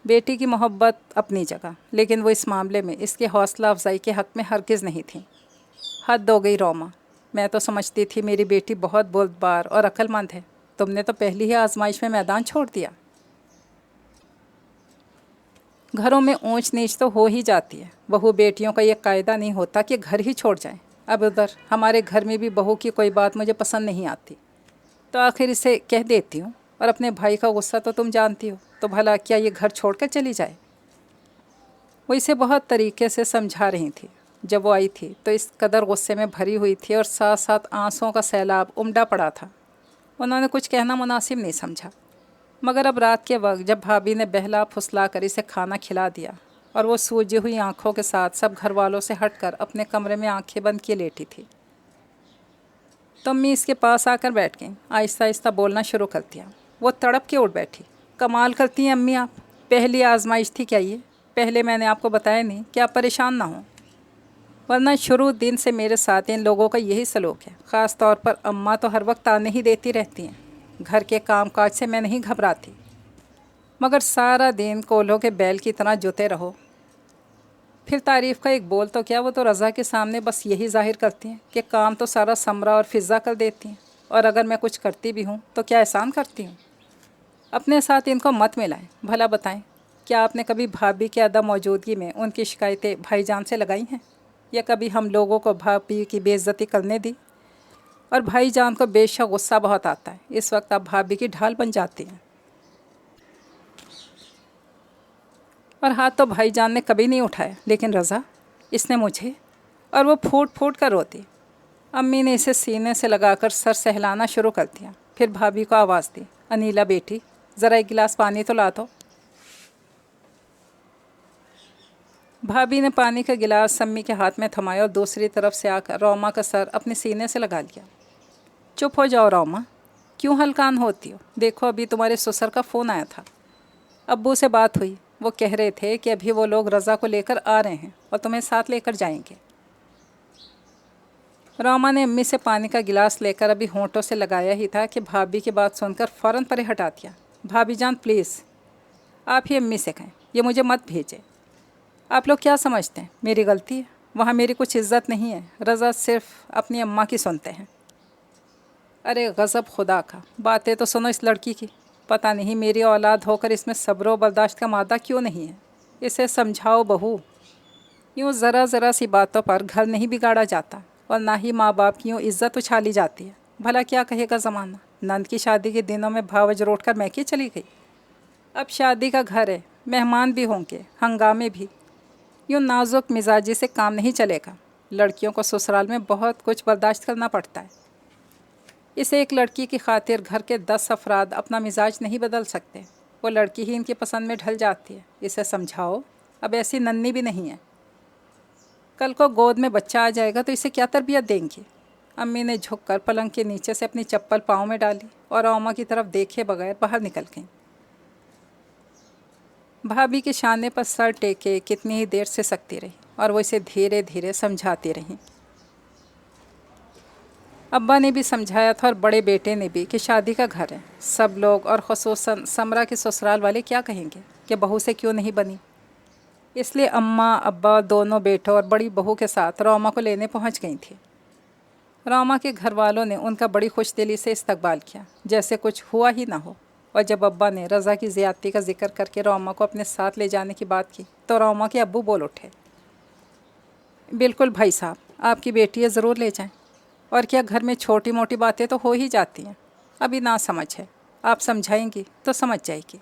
بیٹی کی محبت اپنی جگہ، لیکن وہ اس معاملے میں اس کی حوصلہ افزائی کے حق میں ہرگز نہیں تھیں۔ حد ہو گئی روما، میں تو سمجھتی تھی میری بیٹی بہت بردبار اور عقل مند ہے، تم نے تو پہلی ہی آزمائش میں میدان چھوڑ دیا۔ گھروں میں اونچ نیچ تو ہو ہی جاتی ہے، بہو بیٹیوں کا یہ قاعدہ نہیں ہوتا کہ گھر ہی چھوڑ جائیں۔ اب ادھر ہمارے گھر میں بھی بہو کی کوئی بات مجھے پسند نہیں آتی تو آخر اسے کہہ دیتی ہوں، اور اپنے بھائی کا غصہ تو تم جانتی ہو، تو بھلا کیا یہ گھر چھوڑ کر چلی جائے؟ وہ اسے بہت طریقے سے سمجھا رہی تھی۔ جب وہ آئی تھی تو اس قدر غصے میں بھری ہوئی تھی اور ساتھ ساتھ آنسوؤں کا سیلاب امڈا پڑا تھا، انہوں نے کچھ کہنا مناسب نہیں سمجھا۔ مگر اب رات کے وقت جب بھابھی نے بہلا پھسلا کر اسے کھانا کھلا دیا اور وہ سوجی ہوئی آنکھوں کے ساتھ سب گھر والوں سے ہٹ کر اپنے کمرے میں آنکھیں بند کیے لیٹی تھی، تو امی اس کے پاس آ کر بیٹھ گئیں۔ آہستہ آہستہ بولنا شروع کر دیا۔ وہ تڑپ کے اٹھ بیٹھی۔ کمال کرتی ہیں امی آپ، پہلی آزمائش تھی کیا یہ؟ پہلے میں نے آپ کو بتایا نہیں کہ آپ پریشان نہ ہوں۔ ورنہ شروع دن سے میرے ساتھ ان لوگوں کا یہی سلوک ہے. خاص طور پر اماں تو ہر وقت تانے ہی دیتی رہتی ہیں. گھر کے کام کاج سے میں نہیں گھبراتی، مگر سارا دن کولہوں کے بیل کی طرح جوتے رہو. پھر تعریف کا ایک بول تو کیا، وہ تو رضا کے سامنے بس یہی ظاہر کرتی ہیں کہ کام تو سارا سمرا اور فضا کر دیتی ہیں، اور اگر میں کچھ کرتی بھی ہوں تو کیا احسان کرتی ہوں. اپنے ساتھ ان کو مت ملائیں. بھلا بتائیں، کیا آپ نے کبھی بھابھی کی عدم موجودگی میں ان کی شکایتیں بھائی جان سے لگائی ہیں، یا کبھی ہم لوگوں کو بھابھی کی بے عزتی کرنے دی؟ اور بھائی جان کو بے شک غصہ بہت آتا ہے. اس وقت آپ بھابھی کی ڈھال بن جاتی ہیں. اور ہاتھ تو بھائی جان نے کبھی نہیں اٹھایا، لیکن رضا، اس نے مجھے، اور وہ پھوٹ پھوٹ کر روتی. امی نے اسے سینے سے لگا کر سر سہلانا شروع کر دیا. پھر بھابھی کو آواز دی، انیلا بیٹی، ذرا ایک گلاس پانی تو لا دو. بھابھی نے پانی کا گلاس امی کے ہاتھ میں تھمایا اور دوسری طرف سے آ کر روما کا سر اپنے سینے سے لگا لیا. چپ ہو جاؤ روما، کیوں ہلکان ہوتی ہو؟ دیکھو ابھی تمہارے سسر کا فون آیا تھا، ابو سے بات ہوئی. وہ کہہ رہے تھے کہ ابھی وہ لوگ رضا کو لے کر آ رہے ہیں اور تمہیں ساتھ لے کر جائیں گے. روما نے امی سے پانی کا گلاس لے کر ابھی ہونٹوں سے لگایا ہی تھا کہ بھابھی کی بات سن کر فوراً پرے ہٹا دیا. بھابھی جان پلیز، آپ ہی امی سے کہیں، یہ مجھے مت بھیجے. آپ لوگ کیا سمجھتے ہیں میری غلطی ہے؟ وہاں میری کچھ عزت نہیں ہے. رضا صرف اپنی اماں کی سنتے ہیں. ارے غضب خدا کا، باتیں تو سنو اس لڑکی کی. پتہ نہیں میری اولاد ہو کر اس میں صبر و برداشت کا مادہ کیوں نہیں ہے. اسے سمجھاؤ بہو. یوں ذرا ذرا سی باتوں پر گھر نہیں بگاڑا جاتا، اور نہ ہی ماں باپ کی یوں عزت اچھالی جاتی ہے. بھلا کیا کہے گا زمانہ؟ نند کی شادی کے دنوں میں بھاوج روٹ کر میکے چلی گئی. اب شادی کا گھر ہے، مہمان بھی ہوں گے، ہنگامے بھی. یوں نازک مزاجی سے کام نہیں چلے گا. لڑکیوں کو سسرال میں بہت کچھ برداشت کرنا پڑتا ہے. اسے ایک لڑکی کی خاطر گھر کے 10 افراد اپنا مزاج نہیں بدل سکتے. وہ لڑکی ہی ان کی پسند میں ڈھل جاتی ہے. اسے سمجھاؤ، اب ایسی ننھی بھی نہیں ہے. کل کو گود میں بچہ آ جائے گا تو اسے کیا تربیت دیں گی؟ امی نے جھک کر پلنگ کے نیچے سے اپنی چپل پاؤں میں ڈالی اور اوما کی طرف دیکھے بغیر باہر نکل گئیں. بھابھی کے شانے پر سر ٹیکے کتنی ہی دیر سے سکتی رہی، اور وہ اسے دھیرے دھیرے سمجھاتی رہیں. ابا نے بھی سمجھایا تھا اور بڑے بیٹے نے بھی کہ شادی کا گھر ہے. سب لوگ اور خصوصاً سمرا کے سسرال والے کیا کہیں گے کہ بہو سے کیوں نہیں بنی. اس لیے اماں ابا دونوں بیٹوں اور بڑی بہو کے ساتھ روما کو لینے پہنچ گئی تھیں. روما کے گھر والوں نے ان کا بڑی خوش دلی سے استقبال کیا، جیسے کچھ ہوا ہی نہ ہو. اور جب ابا نے رضا کی زیادتی کا ذکر کر کے روما کو اپنے ساتھ لے جانے کی بات کی تو روما کے ابو بول اٹھے، بالکل بھائی صاحب، آپ کی بیٹی ہے، ضرور لے جائیں. اور کیا، گھر میں چھوٹی موٹی باتیں تو ہو ہی جاتی ہیں. ابھی نہ سمجھ ہے، آپ سمجھائیں گی تو سمجھ جائے گی.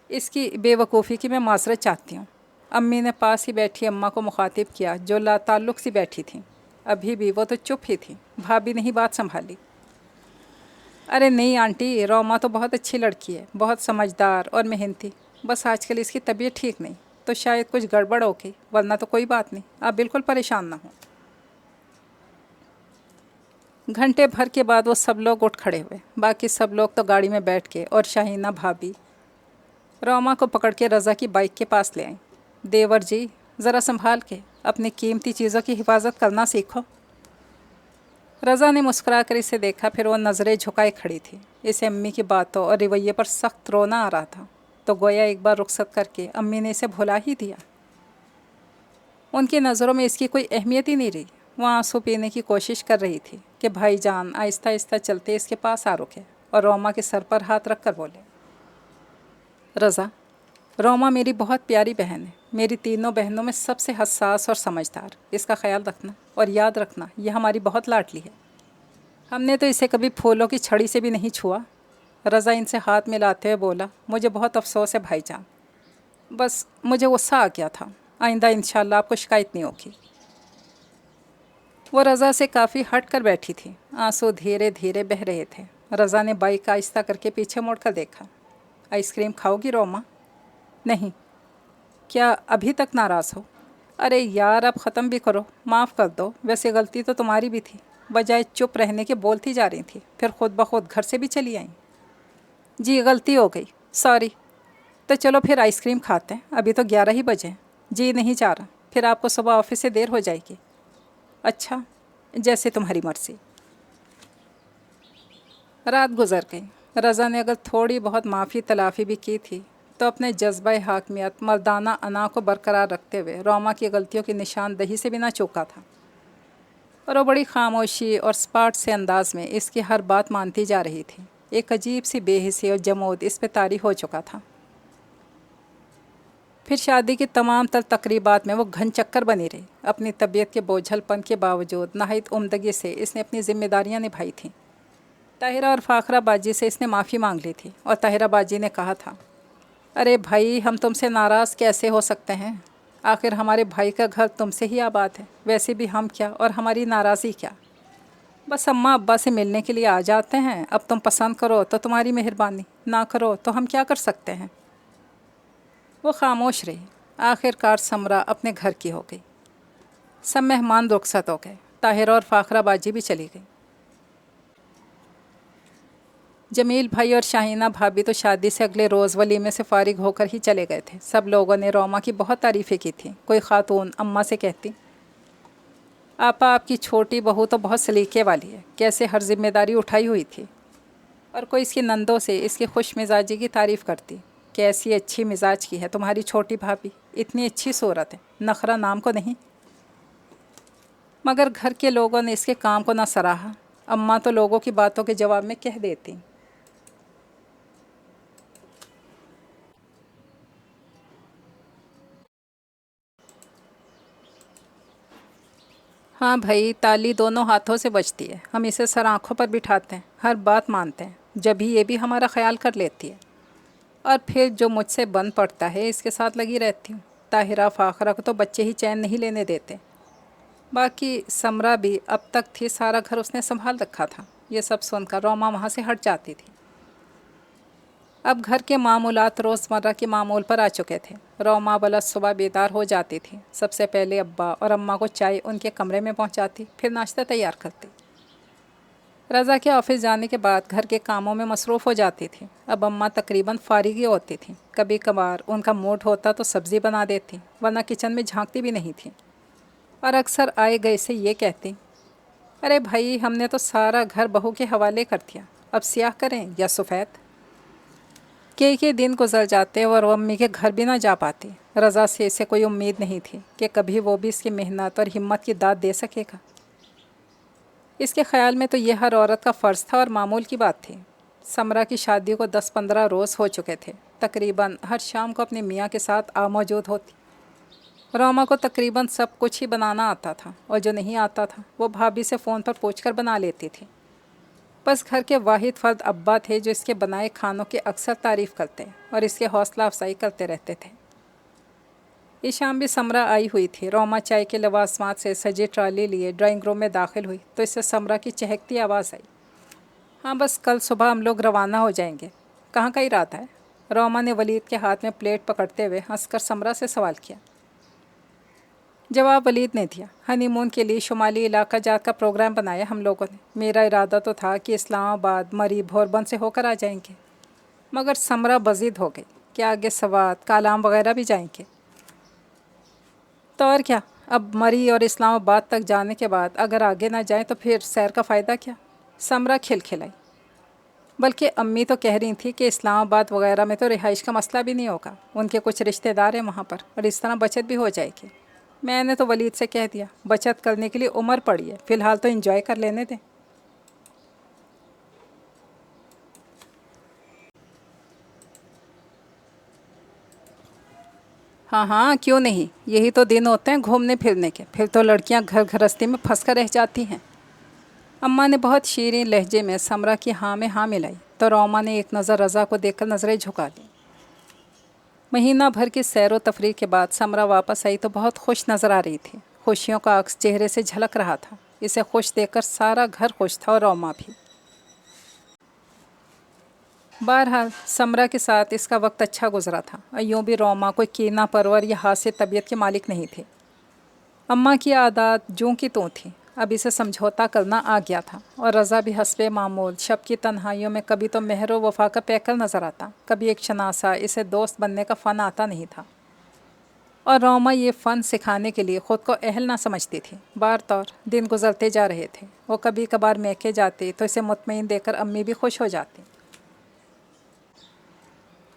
اس کی بے وقوفی کی میں معذرت چاہتی ہوں. امی نے پاس ہی بیٹھی اماں کو مخاطب کیا جو لا تعلق سی بیٹھی تھیں. ابھی بھی وہ تو چپ ہی تھیں. بھابھی نے ہی بات سنبھالی، ارے نہیں آنٹی، روما تو بہت اچھی لڑکی ہے، بہت سمجھدار اور محنتی. بس آج کل اس کی طبیعت ٹھیک نہیں، تو شاید کچھ گڑبڑ ہو گئی، ورنہ تو کوئی بات نہیں. آپ بالکل پریشان نہ ہوں. گھنٹے بھر کے بعد وہ سب لوگ اٹھ کھڑے ہوئے. باقی سب لوگ تو گاڑی میں بیٹھ کے اور شاہینہ بھابھی روما کو پکڑ کے رضا کی بائک کے پاس لے آئیں. دیور جی، ذرا سنبھال کے اپنی قیمتی چیزوں کی حفاظت کرنا سیکھو. رضا نے مسکرا کر اسے دیکھا، پھر وہ نظریں جھکائے کھڑی تھی. اسے امی کی باتوں اور رویے پر سخت رونا آ رہا تھا، تو گویا ایک بار رخصت کر کے امی نے اسے بھلا ہی دیا. ان کی نظروں میں اس کی کوئی اہمیت ہی نہیں رہی. وہ آنسو پینے کی کوشش کر رہی تھی کہ بھائی جان آہستہ آہستہ چلتے اس کے پاس آ رکے اور روما کے سر پر ہاتھ رکھ کر بولے، رضا، روما میری بہت پیاری بہن ہے، میری تینوں بہنوں میں سب سے حساس اور سمجھدار. اس کا خیال رکھنا اور یاد رکھنا، یہ ہماری بہت لاڈلی ہے. ہم نے تو اسے کبھی پھولوں کی چھڑی سے بھی نہیں چھوا. رضا ان سے ہاتھ ملاتے ہوئے بولا، مجھے بہت افسوس ہے بھائی جان، بس مجھے غصہ آ گیا تھا. آئندہ انشاءاللہ آپ کو شکایت نہیں ہوگی. وہ رضا سے کافی ہٹ کر بیٹھی تھی. آنسو دھیرے دھیرے بہہ رہے تھے. رضا نے بائک آہستہ کر کے پیچھے موڑ کر دیکھا. آئس کریم کھاؤ گی روما؟ نہیں. کیا ابھی تک ناراض ہو؟ ارے یار، اب ختم بھی کرو، معاف کر دو. ویسے غلطی تو تمہاری بھی تھی، بجائے چپ رہنے کے بولتی جا رہی تھی، پھر خود بخود گھر سے بھی چلی آئیں. جی غلطی ہو گئی، سوری. تو چلو پھر آئس کریم کھاتے ہیں، ابھی تو 11 ہی بجے. جی نہیں جا رہا، फिर आपको सुबह ऑफिस से देर हो जाएगी। अच्छा, जैसे तुम्हारी मर्ज़ी। रात गुजर गई। रज़ा ने अगर थोड़ी बहुत माफ़ी तलाफ़ी भी की थी तो अपने जज्बा हाकमियत मर्दाना अना को बरकरार रखते हुए रोमा की गलतियों की निशानदही से भी ना चूका था, और वो बड़ी खामोशी और स्पाट से अंदाज में इसकी हर बात मानती जा रही थी। एक अजीब सी बेहिसी और जमोद इस पे तारी हो चुका था। फिर शादी की तमाम तर तकरीबात में वो घन चक्कर बनी रही। अपनी तबीयत के बोझलपन के बावजूद नहायत उम्दगी से इसने अपनी जिम्मेदारियां निभाई थीं। ताहिरा और फाखरा बाजी से इसने माफ़ी मांग ली थी और ताहिरा बाजी ने कहा था, अरे भाई, हम तुमसे नाराज़ कैसे हो सकते हैं? आखिर हमारे भाई का घर तुमसे ही आबाद है। वैसे भी हम क्या और हमारी नाराज़ी क्या, बस अम्मा अब्बा से मिलने के लिए आ जाते हैं। अब तुम पसंद करो तो तुम्हारी मेहरबानी, ना करो तो हम क्या कर सकते हैं। वो खामोश रही। आखिरकार समरा अपने घर की हो गई। सब मेहमान रुखसत हो गए। ताहिरा और फाखरा बाजी भी चली गई। जमील भाई और शाहीना भाभी तो शादी से अगले रोज़ वलीमे से फारिग होकर ही चले गए थे। सब लोगों ने रोमा की बहुत तारीफ़ें की थी। कोई खातून अम्मा से कहती, आपा, आपकी छोटी बहू तो बहुत सलीके वाली है, कैसे हर जिम्मेदारी उठाई हुई थी। और कोई इसकी नंदों से इसकी खुश मिजाजी की तारीफ़ करती, कैसी अच्छी मिजाज की है तुम्हारी छोटी भाभी, इतनी अच्छी सूरत है, नखरा नाम को नहीं। मगर घर के लोगों ने इसके काम को ना सराहा। अम्मा तो लोगों की बातों के जवाब में कह देती, हाँ भाई, ताली दोनों हाथों से बजती है। हम इसे सर आँखों पर बिठाते हैं, हर बात मानते हैं, जब भी ये भी हमारा ख्याल कर लेती है। और फिर जो मुझसे बन पड़ता है इसके साथ लगी रहती हूँ। ताहिरा फाखरा को तो बच्चे ही चैन नहीं लेने देते। बाकी समरा भी अब तक थी, सारा घर उसने संभाल रखा था। ये सब सुनकर रोमा वहाँ से हट जाती थी। अब घर के मामूलात रोज़मर्रा के मामूल पर आ चुके थे। रोमा बला सुबह बेदार हो जाती थी। सबसे पहले अब्बा और अम्मा को चाय उनके कमरे में पहुँचाती, फिर नाश्ता तैयार करती। रज़ा के ऑफिस जाने के बाद घर के कामों में मसरूफ़ हो जाती थी। अब अम्मा तकरीबन फारिग ही होती थी। कभी कभार उनका मूड होता तो सब्ज़ी बना देती, वरना किचन में झांकती भी नहीं थी। और अक्सर आए गए से ये कहती, अरे भाई, हमने तो सारा घर बहू के हवाले कर दिया, अब स्याह करें या सफ़ेद। कई दिन गुजर जाते और वो अम्मी के घर भी ना जा पाती। रज़ा से इसे कोई उम्मीद नहीं थी कि कभी वो भी इसकी मेहनत और हिम्मत की दाद दे सकेगा। इसके ख़्याल में तो ये हर औरत का फ़र्ज़ था और मामूल की बात थी। समरा की शादी को 10-15 रोज़ हो चुके थे। तकरीबन हर शाम को अपने मियाँ के साथ मौजूद होती। रोमा को तकरीबन सब कुछ ही बनाना आता था, और जो नहीं आता था वो भाभी से फ़ोन पर पूछकर बना लेती थी। बस घर के वाहिद फ़र्द अब्बा थे जो इसके बनाए खानों की अक्सर तारीफ़ करते और इसके हौसला अफजाई करते रहते थे। इस शाम भी समरा आई हुई थी। रोमा चाय के लवाजमात से सजी ट्राली लिए ड्राइंग रूम में दाखिल हुई तो इससे समरा की चहकती आवाज़ आई, हाँ बस कल सुबह हम लोग रवाना हो जाएंगे। कहाँ का इरादा है? रोमा ने वलीद के हाथ में प्लेट पकड़ते हुए हंसकर समरा से सवाल किया। जवाब वलीद ने दिया, हनीमून के लिए शुमाली इलाका जात का प्रोग्राम बनाया हम लोगों ने। मेरा इरादा तो था कि इस्लामाबाद, मरी, भोरबंद से होकर आ जाएंगे, मगर समरा बज़िद हो गई कि आगे सवात, कालाम वगैरह भी जाएंगे। तो और क्या, अब मरी और इस्लामाबाद तक जाने के बाद अगर आगे ना जाएं तो फिर सैर का फ़ायदा क्या? समरा खिलखिलाई। बल्कि अम्मी तो कह रही थी कि इस्लामाबाद वगैरह में तो रिहाइश का मसला भी नहीं होगा, उनके कुछ रिश्तेदार हैं वहाँ पर, और इस तरह बचत भी हो जाएगी। मैंने तो वलीद से कह दिया, बचत करने के लिए उम्र पड़ी है, फ़िलहाल तो एंजॉय कर लेने दें। हाँ हाँ, क्यों नहीं, यही तो दिन होते हैं घूमने फिरने के, फिर तो लड़कियां घर गृहस्थी में फंस कर रह जाती हैं। अम्मा ने बहुत शीरीं लहजे में समरा की हाँ में हाँ मिलाई तो रोमा ने एक नज़र रज़ा को देखकर नज़रें झुका दी। महीना भर की सैर व तफरीह के बाद समरा वापस आई तो बहुत खुश नज़र आ रही थी। खुशियों का अक्स चेहरे से झलक रहा था। इसे खुश देखकर सारा घर खुश था और रोमा भी। बहरहाल समरा के साथ इसका वक्त अच्छा गुजरा था, और यूँ भी रोमा कोई कीना परवर या हास्य तबीयत के मालिक नहीं थे। अम्मा की आदत जूँ की तूँ थी, अब इसे समझौता करना आ गया था। और रज़ा भी हस्बे मामूल शब की तन्हाइयों में कभी तो मेहर व वफ़ा का पैकर नज़र आता, कभी एक शनासा, इसे दोस्त बनने का फ़न आता नहीं था। اور روما یہ فن سکھانے کے لیے خود کو اہل نہ سمجھتی تھی۔ بار طور دن گزرتے جا رہے تھے۔ وہ کبھی کبھار میکے جاتی تو اسے مطمئن دیکھ کر امی بھی خوش ہو جاتی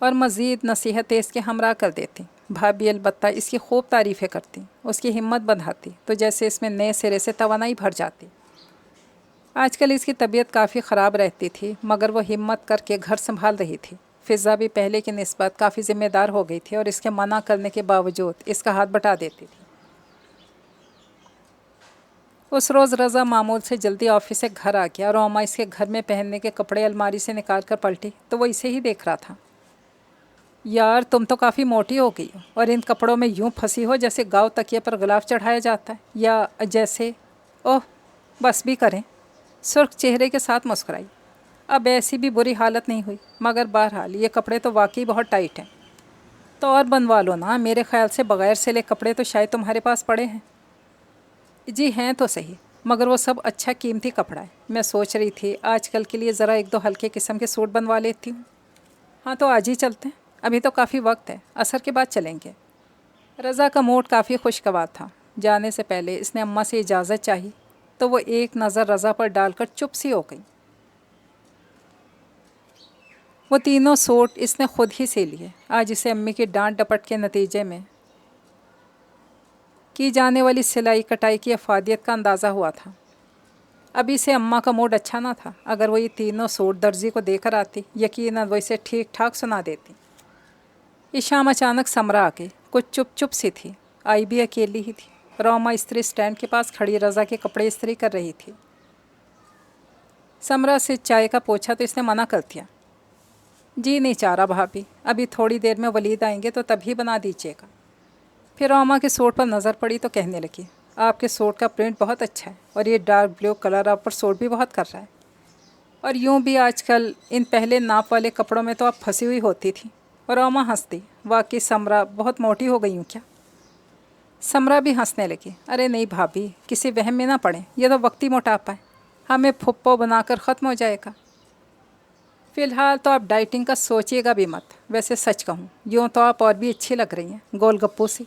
اور مزید نصیحتیں اس کے ہمراہ کر دیتی۔ بھابھی البتہ اس کی خوب تعریفیں کرتی، اس کی ہمت بندھاتی تو جیسے اس میں نئے سرے سے توانائی بھر جاتی۔ آج کل اس کی طبیعت کافی خراب رہتی تھی، مگر وہ ہمت کر کے گھر سنبھال رہی تھی۔ فضا بھی پہلے کی نسبت کافی ذمہ دار ہو گئی تھی اور اس کے منع کرنے کے باوجود اس کا ہاتھ بٹا دیتی تھی۔ اس روز رضا معمول سے جلدی آفس سے گھر آ گیا۔ روما اس کے گھر میں پہننے کے کپڑے الماری سے نکال کر پلٹی تو وہ اسے ہی دیکھ رہا تھا۔ یار تم تو کافی موٹی ہو گئی ہو اور ان کپڑوں میں یوں پھنسی ہو جیسے گاؤں تکیے پر غلاف چڑھایا جاتا ہے، یا جیسے اوہ بس بھی کریں۔ سرخ چہرے کے ساتھ مسکرائی۔ اب ایسی بھی بری حالت نہیں ہوئی، مگر بہرحال یہ کپڑے تو واقعی بہت ٹائٹ ہیں۔ تو اور بنوا لو نا، میرے خیال سے بغیر سلے کپڑے تو شاید تمہارے پاس پڑے ہیں۔ جی ہیں تو صحیح، مگر وہ سب اچھا قیمتی کپڑا ہے۔ میں سوچ رہی تھی آج کل کے لیے ذرا ایک دو ہلکے قسم کے سوٹ بنوا لیتی ہوں۔ ہاں تو آج ہی چلتے ہیں، ابھی تو کافی وقت ہے، عصر کے بعد چلیں گے۔ رضا کا موڈ کافی خوشگوار تھا۔ جانے سے پہلے اس نے اماں سے اجازت چاہی تو وہ ایک نظر رضا پر ڈال کر چپ سی ہو گئی۔ وہ تینوں سوٹ اس نے خود ہی سی لیے۔ آج اسے امی کی ڈانٹ ڈپٹ کے نتیجے میں کی جانے والی سلائی کٹائی کی افادیت کا اندازہ ہوا تھا۔ ابھی سے اماں کا موڈ اچھا نہ تھا۔ اگر وہ یہ تینوں سوٹ درزی کو دے کر آتی، یقیناً وہ اسے ٹھیک ٹھاک سنا دیتی۔ اس شام اچانک سمرا آ گئی، کچھ چپ چپ سی تھی، آئی بھی اکیلی ہی تھی۔ روما استری سٹینڈ کے پاس کھڑی رضا کے کپڑے استری کر رہی تھی۔ سمرا سے چائے کا پوچھا تو اس نے منع کر دیا۔ جی نہیں چاہ رہا بھابھی، ابھی تھوڑی دیر میں ولید آئیں گے تو تبھی بنا دیجیے گا۔ پھر روما کے سوٹ پر نظر پڑی تو کہنے لگی، آپ کے سوٹ کا پرنٹ بہت اچھا ہے اور یہ ڈارک بلیو کلر آپ پر سوٹ بھی بہت کر رہا ہے، اور یوں بھی آج کل ان پہلے ناپ والے کپڑوں میں تو آپ پھنسی ہوئی ہوتی تھی۔ اور روما ہنس دی، واقعی سمرا بہت موٹی ہو گئی ہوں کیا؟ سمرا بھی ہنسنے لگی، ارے نہیں بھابھی، کسی وہم میں نہ پڑیں، یہ تو وقتی موٹاپا ہے، ہمیں پھپھو بنا کر ختم ہو جائے گا۔ فی الحال تو آپ ڈائٹنگ کا سوچیے گا بھی مت۔ ویسے سچ کہوں یوں تو آپ اور بھی اچھی لگ رہی ہیں، گول گپو سی۔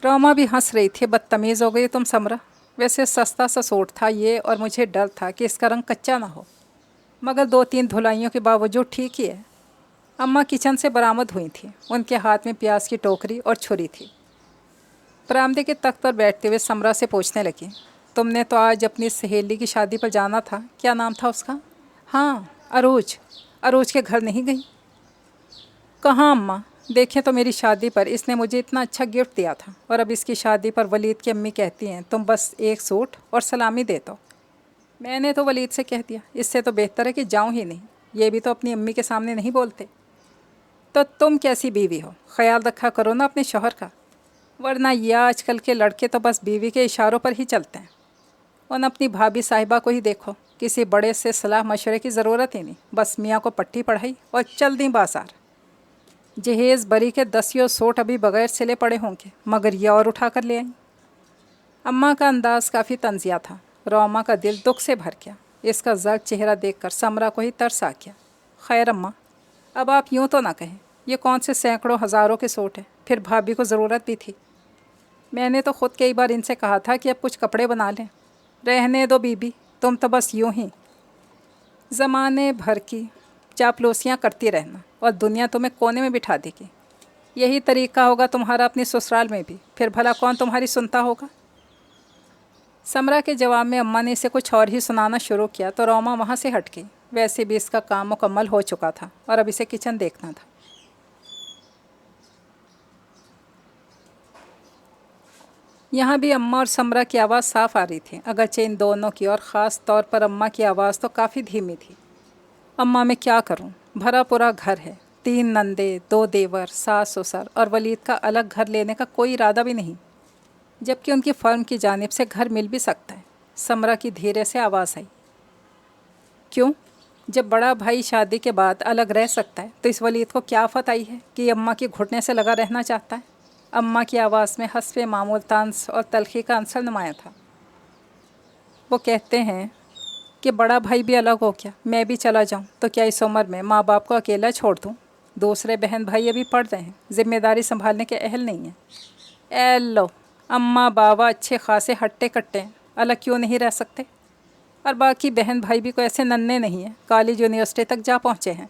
روما بھی ہنس رہی تھی، بدتمیز ہو گئی تم سمرا، ویسے سستا سا سوٹ تھا یہ اور مجھے ڈر تھا کہ اس کا رنگ کچا نہ ہو، مگر 2-3 دھلائیوں کے باوجود ٹھیک ہی ہے۔ اماں کچن سے برآمد ہوئی تھیں، ان کے ہاتھ میں پیاز کی ٹوکری اور چھری تھی۔ برآمدے کے تخت پر بیٹھتے ہوئے سمرا سے پوچھنے لگی، تم نے تو آج اپنی سہیلی کی شادی پر جانا تھا، کیا نام تھا اس کا؟ ہاں عروج کے گھر نہیں گئی؟ کہاں اماں، دیکھیں تو میری شادی پر اس نے مجھے اتنا اچھا گفٹ دیا تھا، اور اب اس کی شادی پر ولید کی امی کہتی ہیں تم بس ایک سوٹ اور سلامی دے دو۔ میں نے تو ولید سے کہہ دیا، اس سے تو بہتر ہے کہ جاؤں ہی نہیں، یہ بھی تو اپنی امی کے سامنے نہیں بولتے۔ تو تم کیسی بیوی ہو، خیال رکھا کرو نا اپنے شوہر کا، ورنہ یہ آج کل کے لڑکے تو بس بیوی کے اشاروں پر ہی چلتے ہیں۔ اور اپنی بھابھی صاحبہ کو ہی دیکھو، کسی بڑے سے صلاح مشورے کی ضرورت ہی نہیں، بس میاں کو پٹی پڑھائی اور چل دیں بازار۔ جہیز بری کے 10 سوٹ ابھی بغیر سلے پڑے ہوں گے، مگر یہ اور اٹھا کر لے آئیں۔ اماں کا انداز کافی طنزیہ تھا۔ روما کا دل دکھ سے بھر گیا۔ اس کا زرد چہرہ دیکھ کر سمرا کو ہی ترس آ گیا۔ خیر اماں، اب آپ یوں تو نہ کہیں، یہ کون سے سینکڑوں ہزاروں کے سوٹ ہیں، پھر بھابھی کو ضرورت بھی تھی۔ میں نے تو خود کئی بار ان سے کہا تھا کہ اب کچھ کپڑے بنا لیں۔ رہنے دو بی بی، تم تو بس یوں ہی زمانے بھر کی چاپلوسیاں کرتی رہنا اور دنیا تمہیں کونے میں بٹھا دے گی۔ یہی طریقہ ہوگا تمہارا اپنی سسرال میں بھی، پھر بھلا کون تمہاری سنتا ہوگا؟ سمرا کے جواب میں اماں نے اسے کچھ اور ہی سنانا شروع کیا تو روما وہاں سے ہٹ گئی۔ ویسے بھی اس کا کام مکمل ہو چکا تھا اور اب اسے کچن دیکھنا تھا۔ یہاں بھی اماں اور سمرا کی آواز صاف آ رہی تھی، اگرچہ ان دونوں کی اور خاص طور پر اماں کی آواز تو کافی دھیمی تھی۔ اماں میں کیا کروں، بھرا پورا گھر ہے، 3 نندے، 2 دیور، ساس سسر، اور ولید کا الگ گھر لینے کا کوئی ارادہ بھی نہیں، جبکہ ان کی فرم کی جانب سے گھر مل بھی سکتا ہے۔ سمرا کی دھیرے سے آواز آئی۔ کیوں؟ جب بڑا بھائی شادی کے بعد الگ رہ سکتا ہے تو اس ولید کو کیا آفت آئی ہے کہ یہ اماں کی گھٹنے سے لگا رہنا چاہتا ہے؟ اماں کی آواز میں حسب معمول طنز اور تلخی کا عنصر نمایاں تھا۔ وہ کہتے ہیں کہ بڑا بھائی بھی الگ ہو گیا، میں بھی چلا جاؤں تو کیا اس عمر میں ماں باپ کو اکیلا چھوڑ دوں؟ دوسرے بہن بھائی ابھی پڑھ رہے ہیں، ذمہ داری سنبھالنے کے اہل نہیں ہیں۔ ए लो, अम्मा बाबा अच्छे खासे हट्टे कट्टे हैं, अलग क्यों नहीं रह सकते? और बाकी बहन भाई भी कोई ऐसे नन्हे नहीं हैं, कॉलेज यूनिवर्सिटी तक जा पहुँचे हैं।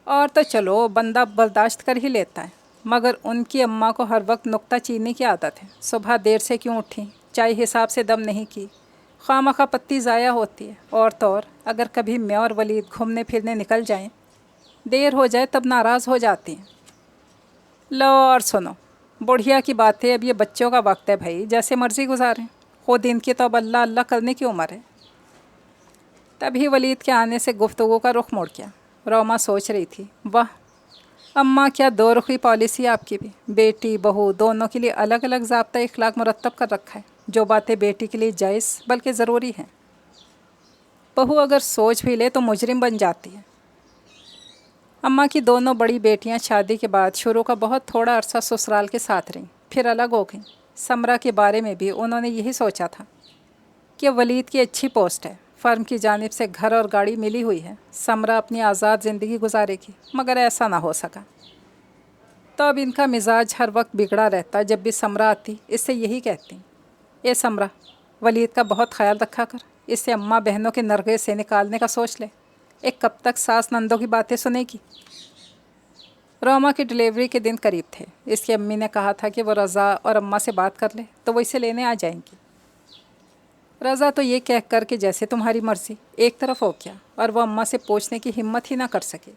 और तो चलो बंदा बर्दाश्त कर ही लेता है, मगर उनकी अम्मा को हर वक्त नुक्ताचीनी की आदत है। सुबह देर से क्यों उठी, चाय हिसाब से दम नहीं की, खामखा पत्ती ज़ाया होती है। और तो और अगर कभी मैं और वलीद घूमने फिरने निकल जाएं, देर हो जाए तब नाराज़ हो जाती हैं। लो और सुनो, बुढ़िया की बात है, अब ये बच्चों का वक्त है भाई, जैसे मर्ज़ी गुजारें, खुद इनकी तो अब अल्लाह अल्लाह करने की उम्र है। तभी वलीद के आने से गुफ्तगू का रुख मोड़ गया। रोमा सोच रही थी, वाह अम्मा, क्या दो रुखी पॉलिसी आपकी भी। बेटी बहू दोनों के लिए अलग अलग ज़ाब्ता इखलाक मुरतब कर रखा है। जो बातें बेटी के लिए जायज़ बल्कि ज़रूरी हैं, बहू अगर सोच भी ले तो मुजरिम बन जाती है। अम्मा की दोनों बड़ी बेटियां शादी के बाद शुरू का बहुत थोड़ा अरसा ससुराल के साथ रहीं, फिर अलग हो गईं। समरा के बारे में भी उन्होंने यही सोचा था कि वलीद की अच्छी पोस्ट है, फ़र्म की जानिब से घर और गाड़ी मिली हुई है, समरा अपनी आज़ाद ज़िंदगी गुजारेगी, मगर ऐसा ना हो सका। तो अब इनका मिजाज हर वक्त बिगड़ा रहता। जब भी समरा आती इससे यही कहती, ये समरा, वलीद का बहुत ख्याल रखा कर, इससे अम्मा बहनों के नरगे से निकालने का सोच ले। एक कब तक सास नंदों की बातें सुनेगी। रोमा की डिलीवरी के दिन करीब थे। इसकी अम्मी ने कहा था कि वो रज़ा और अम्मा से बात कर ले तो वो इसे लेने आ जाएंगी। रज़ा तो ये कह कर कि जैसे तुम्हारी मर्ज़ी, एक तरफ हो गया और वो अम्मा से पूछने की हिम्मत ही ना कर सके।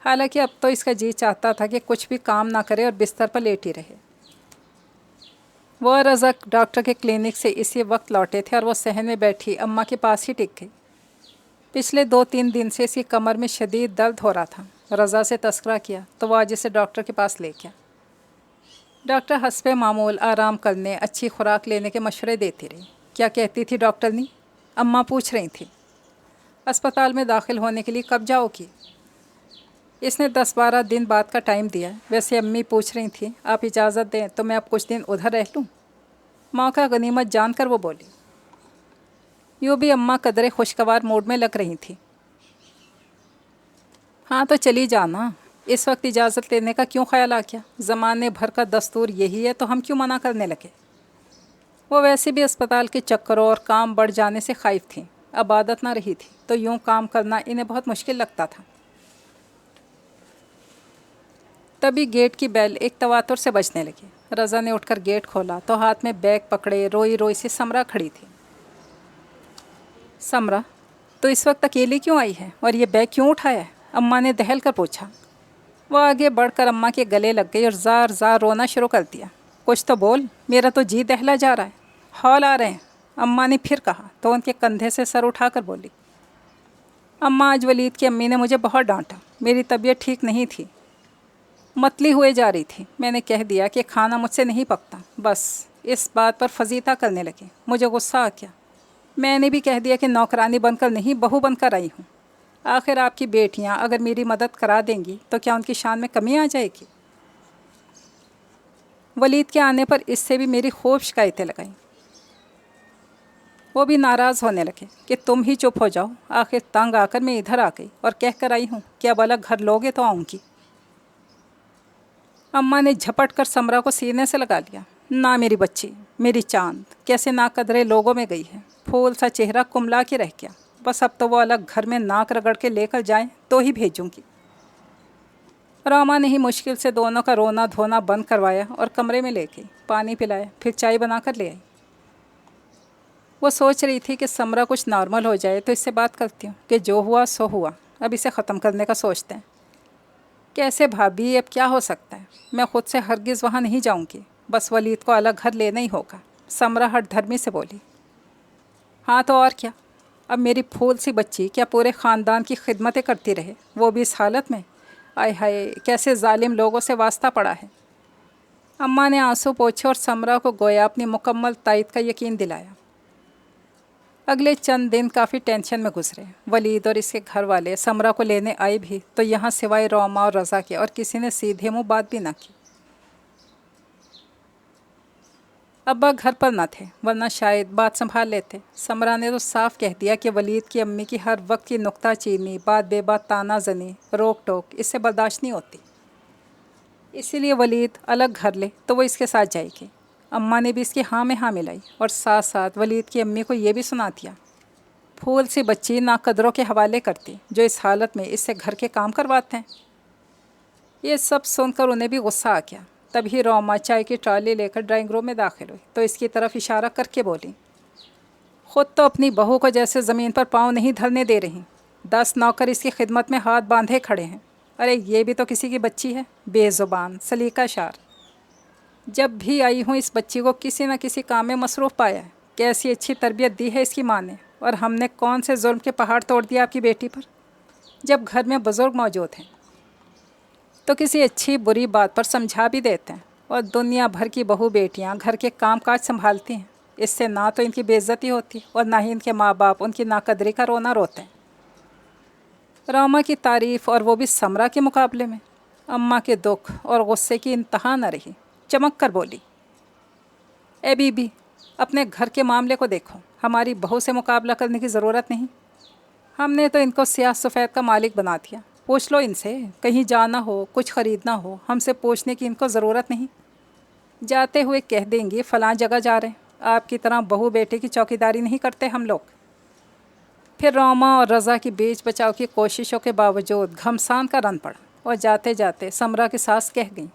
हालांकि अब तो इसका जी चाहता था कि कुछ भी काम ना करे और बिस्तर पर लेटी रहे। वो और रज़ा डॉक्टर के क्लिनिक से इसी वक्त लौटे थे और वो सहन में बैठी अम्मा के पास ही टिक गई। पिछले 2-3 दिन से इसकी कमर में शदीद दर्द हो रहा था। रज़ा से तस्करा किया तो वो आज इसे डॉक्टर के पास ले गया। डॉक्टर हस्बे मामूल आराम करने, अच्छी खुराक लेने के मशवरे देती रही। क्या कहती थी डॉक्टरनी? अम्मा पूछ रही थी, अस्पताल में दाखिल होने के लिए कब जाओगी? इसने 10-12 दिन बाद का टाइम दिया। वैसे अम्मी पूछ रही थी, आप इजाज़त दें तो मैं अब कुछ दिन उधर रह लूँ। मौका गनीमत जानकर वो बोली। यूँ भी अम्मा कदरे खुशगवार मूड में लग रही थी। हाँ तो चली जाना, इस वक्त इजाज़त लेने का क्यों ख्याल आ गया? ज़माने भर का दस्तूर यही है तो हम क्यों मना करने लगे? वो वैसे भी अस्पताल के चक्करों और काम बढ़ जाने से खाइफ थी। अब आदत ना रही थी तो यूँ काम करना इन्हें बहुत मुश्किल लगता था। तभी गेट की बेल एक तवातुर से बजने लगी। रज़ा ने उठकर गेट खोला तो हाथ में बैग पकड़े रोई रोई सी समरा खड़ी थी। समरा, तो इस वक्त अकेली क्यों आई है और ये बैग क्यों उठाया है? अम्मा ने दहल कर पूछा। वो आगे बढ़कर अम्मा के गले लग गई और ज़ार ज़ार रोना शुरू कर दिया। कुछ तो बोल, मेरा तो जी दहला जा रहा है, हौल आ रहे हैं, अम्मा ने फिर कहा तो उनके कंधे से सर उठाकर बोली, अम्मा आज वलीद की अम्मी ने मुझे बहुत डांटा, मेरी तबीयत ठीक नहीं थी, मतली हुए जा रही थी। मैंने कह दिया कि खाना मुझसे नहीं पकता, बस इस बात पर फजीता करने लगे। मुझे गुस्सा आ गया। मैंने भी कह दिया कि नौकरानी बनकर नहीं बहू बनकर आई हूँ। आखिर आपकी बेटियाँ अगर मेरी मदद करा देंगी तो क्या उनकी शान में कमी आ जाएगी? वलीद के आने पर इससे भी मेरी खूब शिकायतें लगाईं। वो भी नाराज़ होने लगे कि तुम ही चुप हो जाओ। आखिर तंग आकर मैं इधर आ गई और कह कर आई हूँ कि अब अलग घर लोगे तो आऊँगी। अम्मा ने झपट कर समरा को सीने से लगा लिया। ना मेरी बच्ची, मेरी चांद, कैसे नाकदरे लोगों में गई है, फूल सा चेहरा कुमला के रह गया। बस अब तो वो अलग घर में नाक रगड़ के लेकर जाएं तो ही भेजूंगी। रोमा ने ही मुश्किल से दोनों का रोना धोना बंद करवाया और कमरे में ले गई, पानी पिलाया, फिर चाय बनाकर ले आई। वो सोच रही थी कि समरा कुछ नॉर्मल हो जाए तो इससे बात करती हूँ कि जो हुआ सो हुआ, अब इसे ख़त्म करने का सोचते हैं। कैसे भाभी, अब क्या हो सकता है? मैं ख़ुद से हरगिज़ वहाँ नहीं जाऊँगी, बस वलीद को अलग घर लेना ही होगा। समरा हठ धर्मी से बोली। हाँ तो और क्या, अब मेरी फूल सी बच्ची क्या पूरे ख़ानदान की खिदमतें करती रहे, वो भी इस हालत में? आय हाय, कैसे जालिम लोगों से वास्ता पड़ा है। अम्मा ने आंसू पोंछे और समरा को गोया अपनी मुकम्मल तायद का यकीन दिलाया। अगले चंद दिन काफ़ी टेंशन में गुजरे। वलीद और इसके घर वाले समरा को लेने आए भी तो यहाँ सिवाय रोमा और रज़ा के और किसी ने सीधे मुँह बात भी ना की। अब्बा घर पर न थे, वरना शायद बात संभाल लेते। समरा ने तो साफ कह दिया कि वलीद की अम्मी की हर वक्त की नुक्ताचीनी, बात बेबात ताना जनी, रोक टोक इससे बर्दाश्त नहीं होती। इसी लिए वलीद अलग घर ले तो वो इसके साथ जाएगी। अम्मा ने भी इसकी हाँ में हाँ मिलाई और साथ साथ वलीद की अम्मी को ये भी सुना दिया। फूल सी बच्ची नाकदरों के हवाले करती जो इस हालत में इससे घर के काम करवाते हैं। ये सब सुनकर उन्हें भी गुस्सा आ गया। तभी रोमा चाय की ट्राली लेकर ड्राइंग रूम में दाखिल हुई तो इसकी तरफ इशारा करके बोली, ख़ुद तो अपनी बहू को जैसे ज़मीन पर पाँव नहीं धरने दे रही, 10 नौकर इसकी खिदमत में हाथ बांधे खड़े हैं। अरे ये भी तो किसी की बच्ची है, बेज़ुबान सलीका शार। जब भी आई हूँ इस बच्ची को किसी न किसी काम में मसरूफ़ पाया है। कैसी अच्छी तरबियत दी है इसकी माँ ने, और हमने कौन से जुल्म के पहाड़ तोड़ दिया आपकी बेटी पर। जब घर में बुज़ुर्ग मौजूद हैं तो किसी अच्छी बुरी बात पर समझा भी देते हैं, और दुनिया भर की बहू बेटियां घर के काम काज संभालती हैं। इससे ना तो इनकी बेइज्जती होती और ना ही इनके माँ बाप उनकी नाकदरी का रोना रोते हैं। रोमा की तारीफ़, और वो भी समरा के मुकाबले में। अम्मा के दुख और गुस्से की इंतहा न रही, चमक कर बोली, ए बीबी, अपने घर के मामले को देखो, हमारी बहू से मुकाबला करने की ज़रूरत नहीं। हमने तो इनको सियाह सफ़ेद का मालिक बना दिया। पूछ लो इनसे, कहीं जाना हो, कुछ ख़रीदना हो, हमसे पूछने की इनको ज़रूरत नहीं। जाते हुए कह देंगी फ़लाँ जगह जा रहे हैं। आपकी तरह बहू बेटे की चौकीदारी नहीं करते हम लोग। फिर रोमा और रज़ा की बीच बचाव की कोशिशों के बावजूद घमसान का रन पड़ा, और जाते जाते समरा की सास कह गई,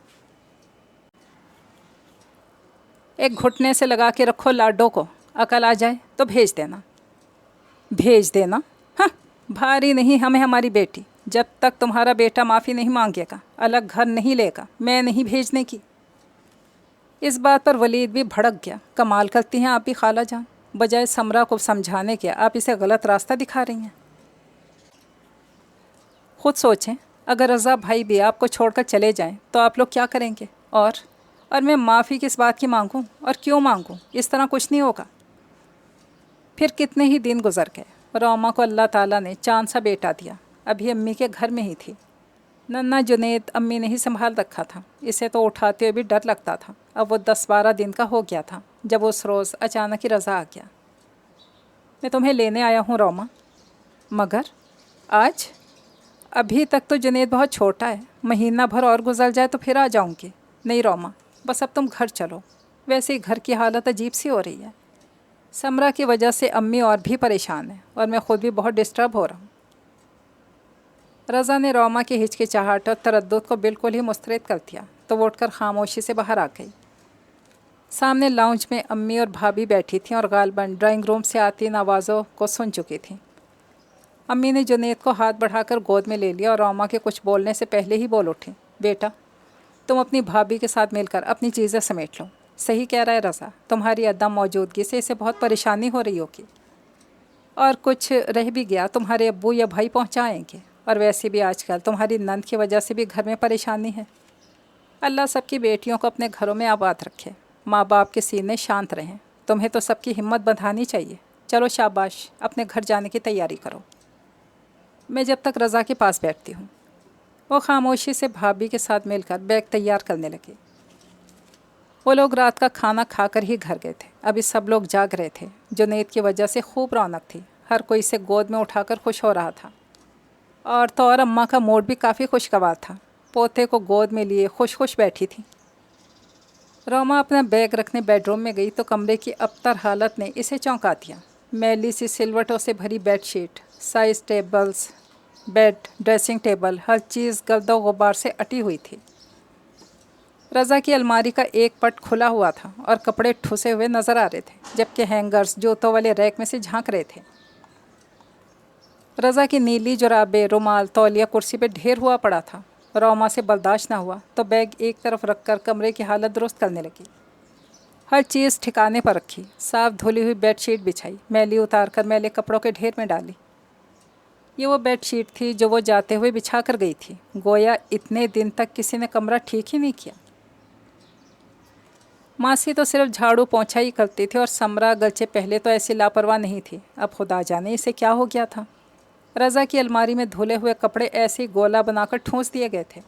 एक घुटने से लगा के रखो लाडो को, अकल आ जाए तो भेज देना। भेज देना? हाँ, भारी नहीं हमें हमारी बेटी। जब तक तुम्हारा बेटा माफ़ी नहीं मांगेगा, अलग घर नहीं लेगा, मैं नहीं भेजने की। इस बात पर वलीद भी भड़क गया। कमाल करती हैं आप भी खाला जान, बजाय समरा को समझाने के आप इसे गलत रास्ता दिखा रही हैं। खुद सोचें, अगर रज़ा भाई भी आपको छोड़कर चले जाएं तो आप लोग क्या करेंगे? और मैं माफ़ी किस बात की मांगूं और क्यों मांगूं? इस तरह कुछ नहीं होगा। फिर कितने ही दिन गुजर गए। रोमा को अल्लाह ताला ने चांद सा बेटा दिया। अभी अम्मी के घर में ही थी। नन्ना जुनैद अम्मी ने ही संभाल रखा था। इसे तो उठाते हुए भी डर लगता था। अब वो 10-12 दिन का हो गया था जब उस रोज़ अचानक ही रज़ा आ गया। मैं तुम्हें लेने आया हूँ रोमा। मगर आज? अभी तक तो जुनैद बहुत छोटा है, महीना भर और गुजर जाए तो फिर आ जाऊँगी। नहीं रोमा, बस अब तुम घर चलो। वैसे ही घर की हालत अजीब सी हो रही है। समरा की वजह से अम्मी और भी परेशान है, और मैं ख़ुद भी बहुत डिस्टर्ब हो रहा हूँ। रज़ा ने रोमा की हिचकिचाहट और तरद्दुद को बिल्कुल ही मुस्तरद कर दिया तो वो उठकर खामोशी से बाहर आ गई। सामने लाउंज में अम्मी और भाभी बैठी थीं और गालबन ड्राइंग रूम से आती इन आवाज़ों को सुन चुकी थीं। अम्मी ने जुनैद को हाथ बढ़ाकर गोद में ले लिया और रोमा के कुछ बोलने से पहले ही बोल उठी, बेटा, तुम अपनी भाभी के साथ मिलकर अपनी चीज़ें समेट लो। सही कह रहा है रज़ा, तुम्हारी अदम मौजूदगी से इसे बहुत परेशानी हो रही होगी, और कुछ रह भी गया तुम्हारे अब्बू या भाई पहुँचाएँगे। और वैसे भी आजकल तुम्हारी नंद की वजह से भी घर में परेशानी है। अल्लाह सबकी बेटियों को अपने घरों में आबाद रखे, माँ बाप के सीने शांत रहें। तुम्हें तो सबकी हिम्मत बंधानी चाहिए। चलो शाबाश, अपने घर जाने की तैयारी करो। मैं जब तक रज़ा के पास बैठती हूँ। वो खामोशी से भाभी के साथ मिलकर बैग तैयार करने लगे। वो लोग रात का खाना खाकर ही घर गए थे। अभी सब लोग जाग रहे थे। जुनैद की वजह से खूब रौनक थी। हर कोई इसे गोद में उठाकर खुश हो रहा था। और तो और अम्मा का मूड भी काफ़ी खुशगवार था। पोते को गोद में लिए खुश खुश बैठी थी। रोमा अपना बैग रखने बेडरूम में गई तो कमरे की अबतर हालत ने इसे चौंका दिया। मैली सी सिलवटों से भरी bedsheet, side tables, bed, dressing table, हर चीज़ गर्दो गुबार से अटी हुई थी। रज़ा की अलमारी का एक पट खुला हुआ था और कपड़े ठुसे हुए नज़र आ रहे थे, जबकि हैंगर्स जूतों वाले रैक में से झांक रहे थे। रज़ा की नीली जुराबे, रुमाल, तौलिया कुर्सी पे ढेर हुआ पड़ा था। रोमा से बर्दाश्त ना हुआ तो बैग एक तरफ रखकर कमरे की हालत दुरुस्त करने लगी। हर चीज़ ठिकाने पर रखी, साफ धुली हुई बेडशीट बिछाई, मैली उतार कर मैले कपड़ों के ढेर में डाली। ये वो बेडशीट थी जो वो जाते हुए बिछा कर गई थी। गोया इतने दिन तक किसी ने कमरा ठीक ही नहीं किया। मासी तो सिर्फ झाड़ू पोंछा ही करती थी, और समरा गलचे पहले तो ऐसी लापरवाह नहीं थी। अब खुदा जाने इसे क्या हो गया था। रज़ा की अलमारी में धुले हुए कपड़े ऐसे गोला बनाकर ठूंस दिए गए थे।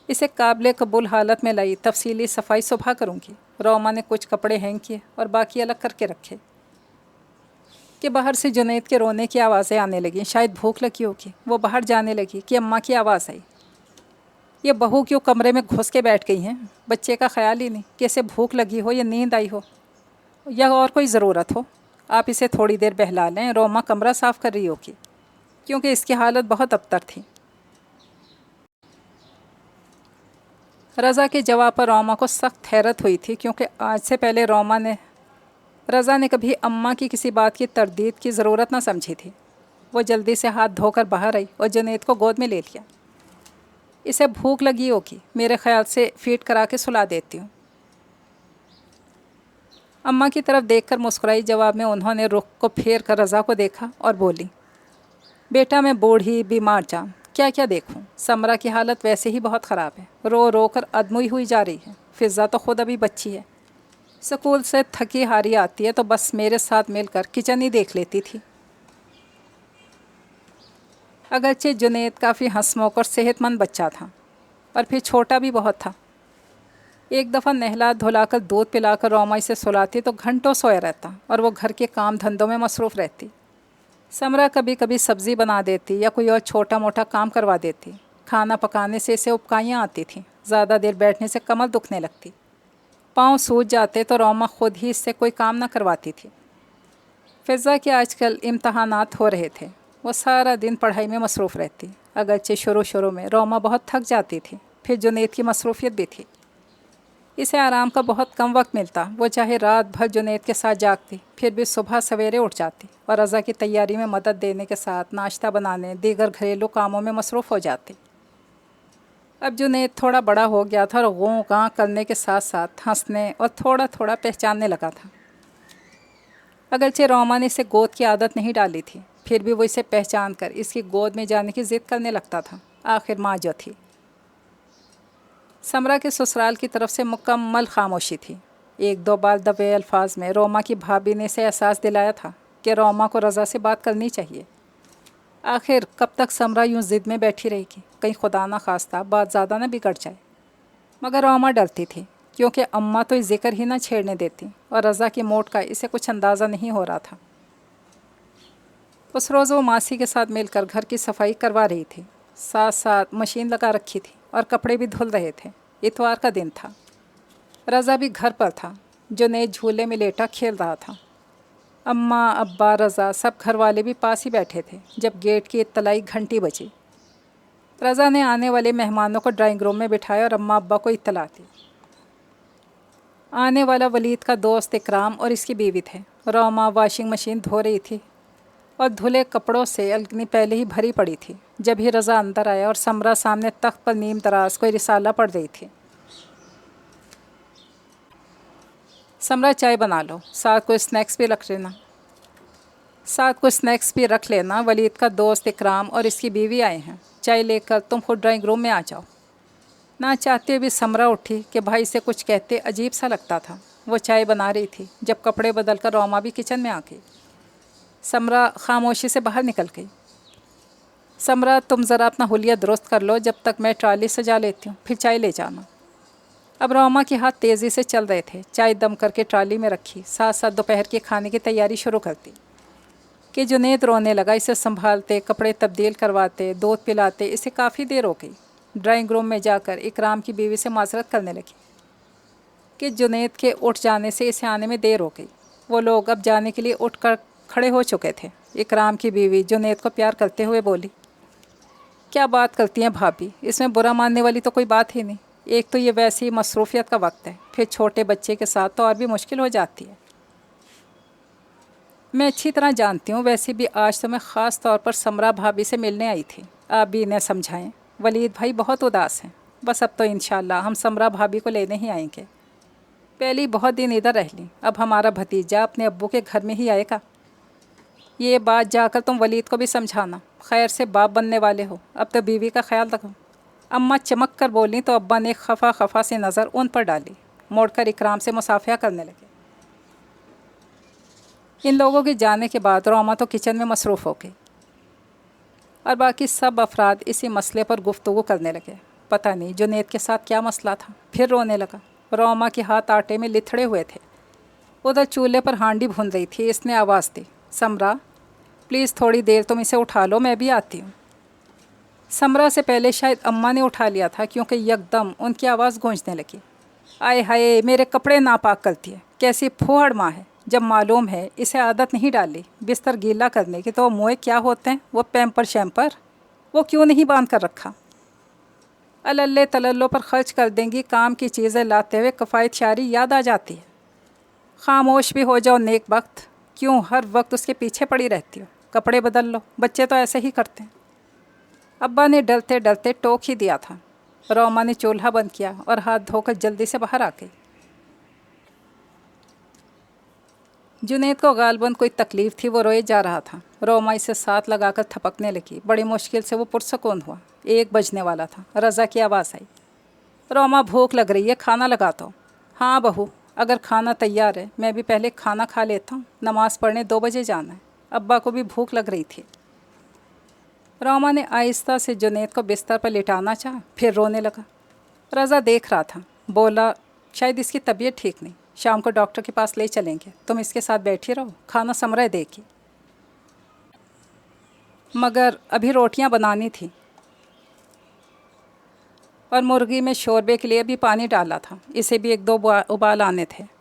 इसे काबिल कबूल हालत में लाई तफसीली सफाई सुबह करूँगी। रोमा ने कुछ कपड़े हैंग किए और बाकी अलग करके रखे कि बाहर से जुनैद के रोने की आवाज़ें आने लगीं। शायद भूख लगी होगी। वो बाहर जाने लगी कि अम्मा की आवाज़ आई, یہ بہو کیوں کمرے میں گھس کے بیٹھ گئی ہیں؟ بچے کا خیال ہی نہیں کہ اسے بھوک لگی ہو یا نیند آئی ہو یا اور کوئی ضرورت ہو۔ آپ اسے تھوڑی دیر بہلا لیں، روما کمرہ صاف کر رہی ہوگی کیونکہ اس کی حالت بہت ابتر تھی۔ رضا کے جواب پر روما کو سخت حیرت ہوئی تھی، کیونکہ آج سے پہلے رضا نے کبھی اماں کی کسی بات کی تردید کی ضرورت نہ سمجھی تھی۔ وہ جلدی سے ہاتھ دھو کر باہر آئی اور جنید کو گود میں لے لیا۔ اسے بھوک لگی ہوگی، میرے خیال سے فیڈ کرا کے سلا دیتی ہوں۔ اماں کی طرف دیکھ کر مسکرائی۔ جواب میں انہوں نے رخ کو پھیر کر رضا کو دیکھا اور بولی، بیٹا میں بوڑھی بیمار جان کیا کیا دیکھوں؟ سمرا کی حالت ویسے ہی بہت خراب ہے، رو رو کر ادموئی ہوئی جا رہی ہے۔ فضا تو خود ابھی بچی ہے، اسکول سے تھکی ہاری آتی ہے تو بس میرے ساتھ مل کر کچن ہی دیکھ لیتی تھی۔ اگرچہ جنید کافی ہنسمکھ اور صحت مند بچہ تھا، اور پھر چھوٹا بھی بہت تھا۔ ایک دفعہ نہلا دھلا کر دودھ پلا کر روما اسے سلاتی تو گھنٹوں سویا رہتا اور وہ گھر کے کام دھندوں میں مصروف رہتی۔ سمرا کبھی کبھی سبزی بنا دیتی یا کوئی اور چھوٹا موٹا کام کروا دیتی۔ کھانا پکانے سے اسے ابکائیاں آتی تھیں، زیادہ دیر بیٹھنے سے کمر دکھنے لگتی، پاؤں سوج جاتے تو روما خود ہی اس سے کوئی کام نہ کرواتی تھی۔ فضا کے آج کل امتحانات ہو رہے تھے، وہ سارا دن پڑھائی میں مصروف رہتی۔ اگرچہ شروع میں روما بہت تھک جاتی تھی، پھر جنید کی مصروفیت بھی تھی، اسے آرام کا بہت کم وقت ملتا۔ وہ چاہے رات بھر جنید کے ساتھ جاگتی، پھر بھی صبح سویرے اٹھ جاتی اور رضا کی تیاری میں مدد دینے کے ساتھ ناشتہ بنانے دیگر گھریلو کاموں میں مصروف ہو جاتی۔ اب جنید تھوڑا بڑا ہو گیا تھا اور غوں غاں کرنے کے ساتھ ساتھ ہنسنے اور تھوڑا تھوڑا پہچاننے لگا تھا۔ اگرچہ روما نے اسے گود کی عادت نہیں ڈالی تھی، پھر بھی وہ اسے پہچان کر اس کی گود میں جانے کی ضد کرنے لگتا تھا۔ آخر ماں جو تھی۔ سمرا کے سسرال کی طرف سے مکمل خاموشی تھی۔ ایک دو بار دبے الفاظ میں روما کی بھابھی نے اسے احساس دلایا تھا کہ روما کو رضا سے بات کرنی چاہیے۔ آخر کب تک سمرا یوں ضد میں بیٹھی رہے گی؟ کہیں خدا نہ خواستہ بات زیادہ نہ بگڑ جائے۔ مگر روما ڈرتی تھی، کیونکہ اماں تو ذکر ہی نہ چھیڑنے دیتی اور رضا کی موٹ کا اسے کچھ اندازہ نہیں ہو رہا تھا۔ اس روز وہ ماسی کے ساتھ مل کر گھر کی صفائی کروا رہی تھی، ساتھ ساتھ مشین لگا رکھی تھی اور کپڑے بھی دھل رہے تھے۔ اتوار کا دن تھا، رضا بھی گھر پر تھا۔ جنید جھولے میں لیٹا کھیل رہا تھا۔ اماں، ابا، رضا سب گھر والے بھی پاس ہی بیٹھے تھے جب گیٹ کی اطلاعی گھنٹی بجی۔ رضا نے آنے والے مہمانوں کو ڈرائنگ روم میں بٹھایا اور اماں ابا کو اطلاع دی۔ آنے والا ولید کا دوست اکرام اور اس کی بیوی تھے۔ روما واشنگ مشین دھو رہی تھی اور دھلے کپڑوں سے الگنی پہلے ہی بھری پڑی تھی جب ہی رضا اندر آیا اور سمرا سامنے تخت پر نیم دراز کوئی رسالہ پڑھ رہی تھی۔ سمرا چائے بنا لو، ساتھ کوئی اسنیکس بھی رکھ لینا، ولید کا دوست اکرام اور اس کی بیوی آئے ہیں، چائے لے کر تم خود ڈرائنگ روم میں آ جاؤ۔ نہ چاہتے بھی سمرا اٹھی کہ بھائی سے کچھ کہتے عجیب سا لگتا تھا۔ وہ چائے بنا رہی تھی جب کپڑے بدل کر روما بھی کچن میں آ گئی۔ سمرا خاموشی سے باہر نکل گئی۔ سمرا تم ذرا اپنا حلیہ درست کر لو، جب تک میں ٹرالی سجا لیتی ہوں، پھر چائے لے جانا۔ اب روما کے ہاتھ تیزی سے چل رہے تھے۔ چائے دم کر کے ٹرالی میں رکھی، ساتھ ساتھ دوپہر کے کھانے کی تیاری شروع کرتی کہ جنید رونے لگا۔ اسے سنبھالتے، کپڑے تبدیل کرواتے، دودھ پلاتے اسے کافی دیر ہو گئی۔ ڈرائنگ روم میں جا کر اکرام کی بیوی سے معذرت کرنے لگی کہ جنید کے اٹھ جانے سے اسے آنے میں دیر ہو گئی۔ وہ لوگ اب جانے کے لیے اٹھ کر کھڑے ہو چکے تھے۔ اکرام کی بیوی جنید کو پیار کرتے ہوئے بولی، کیا بات کرتی ہیں بھابھی، اس میں برا ماننے والی تو کوئی بات ہی نہیں۔ ایک تو یہ ویسی ہی مصروفیت کا وقت ہے، پھر چھوٹے بچے کے ساتھ تو اور بھی مشکل ہو جاتی ہے۔ میں اچھی طرح جانتی ہوں، ویسے بھی آج تو میں خاص طور پر سمرا بھابھی سے ملنے آئی تھی۔ آپ بھی انہیں سمجھائیں، ولید بھائی بہت اداس ہیں۔ بس اب تو انشاءاللہ ہم سمرا بھابھی کو لینے ہی آئیں گے۔ پہلی بہت دن ادھر رہ لیں، اب ہمارا بھتیجا اپنے ابو کے گھر میں ہی آئے گا۔ یہ بات جا کر تم ولید کو بھی سمجھانا، خیر سے باپ بننے والے ہو، اب تو بیوی کا خیال رکھو۔ اماں چمک کر بولیں تو ابا نے خفا خفا سے نظر ان پر ڈالی، موڑ کر اکرام سے مصافحہ کرنے لگے۔ ان لوگوں کے جانے کے بعد روما تو کچن میں مصروف ہو گئی اور باقی سب افراد اسی مسئلے پر گفتگو کرنے لگے۔ پتہ نہیں جنید کے ساتھ کیا مسئلہ تھا، پھر رونے لگا۔ روما کے ہاتھ آٹے میں لتھڑے ہوئے تھے، ادھر چولہے پر ہانڈی بھون رہی تھی۔ اس نے آواز دی، سمرا پلیز تھوڑی دیر تم اسے اٹھا لو، میں بھی آتی ہوں۔ समरा से पहले शायद अम्मा ने उठा लिया था, क्योंकि यकदम उनकी आवाज़ गूंजने लगी। आए हाय, मेरे कपड़े नापाक करती है, कैसी फूहड़ माँ है। जब मालूम है इसे आदत नहीं डाली बिस्तर गीला करने की, तो वो मुँह क्या होते हैं, वो पैम्पर शैम्पर, वो क्यों नहीं बांध कर रखा। अल्ले तलल्लो पर खर्च कर देंगी, काम की चीज़ें लाते हुए कफ़ायत शारी याद आ जाती है। खामोश भी हो जाओ नेक वक्त, क्यों हर वक्त उसके पीछे पड़ी रहती हो। कपड़े बदल लो, बच्चे तो ऐसे ही करते हैं। अब्बा ने डरते डरते टोक ही दिया था। रोमा ने चूल्हा बंद किया और हाथ धोकर जल्दी से बाहर आ गई। जुनैद को गालबन कोई तकलीफ़ थी, वो रोए जा रहा था। रोमा इसे साथ लगाकर थपकने लगी। बड़ी मुश्किल से वो पुरसकून हुआ। 1 बजने वाला था। रज़ा की आवाज़ आई, रोमा भूख लग रही है, खाना लगाता हूँ। हाँ बहू, अगर खाना तैयार है मैं भी पहले खाना खा लेता हूँ, नमाज़ पढ़ने 2 बजे जाना है। अब्बा को भी भूख लग रही थी। रोमा ने आहिस्ता से जुनैद को बिस्तर पर लिटाना चाहा, फिर रोने लगा। रज़ा देख रहा था, बोला शायद इसकी तबीयत ठीक नहीं, शाम को डॉक्टर के पास ले चलेंगे, तुम इसके साथ बैठी रहो, खाना समरा देगी। मगर अभी रोटियां बनानी थी और मुर्गी में शोरबे के लिए भी पानी डाला था, इसे भी 1-2 उबाल आने थे।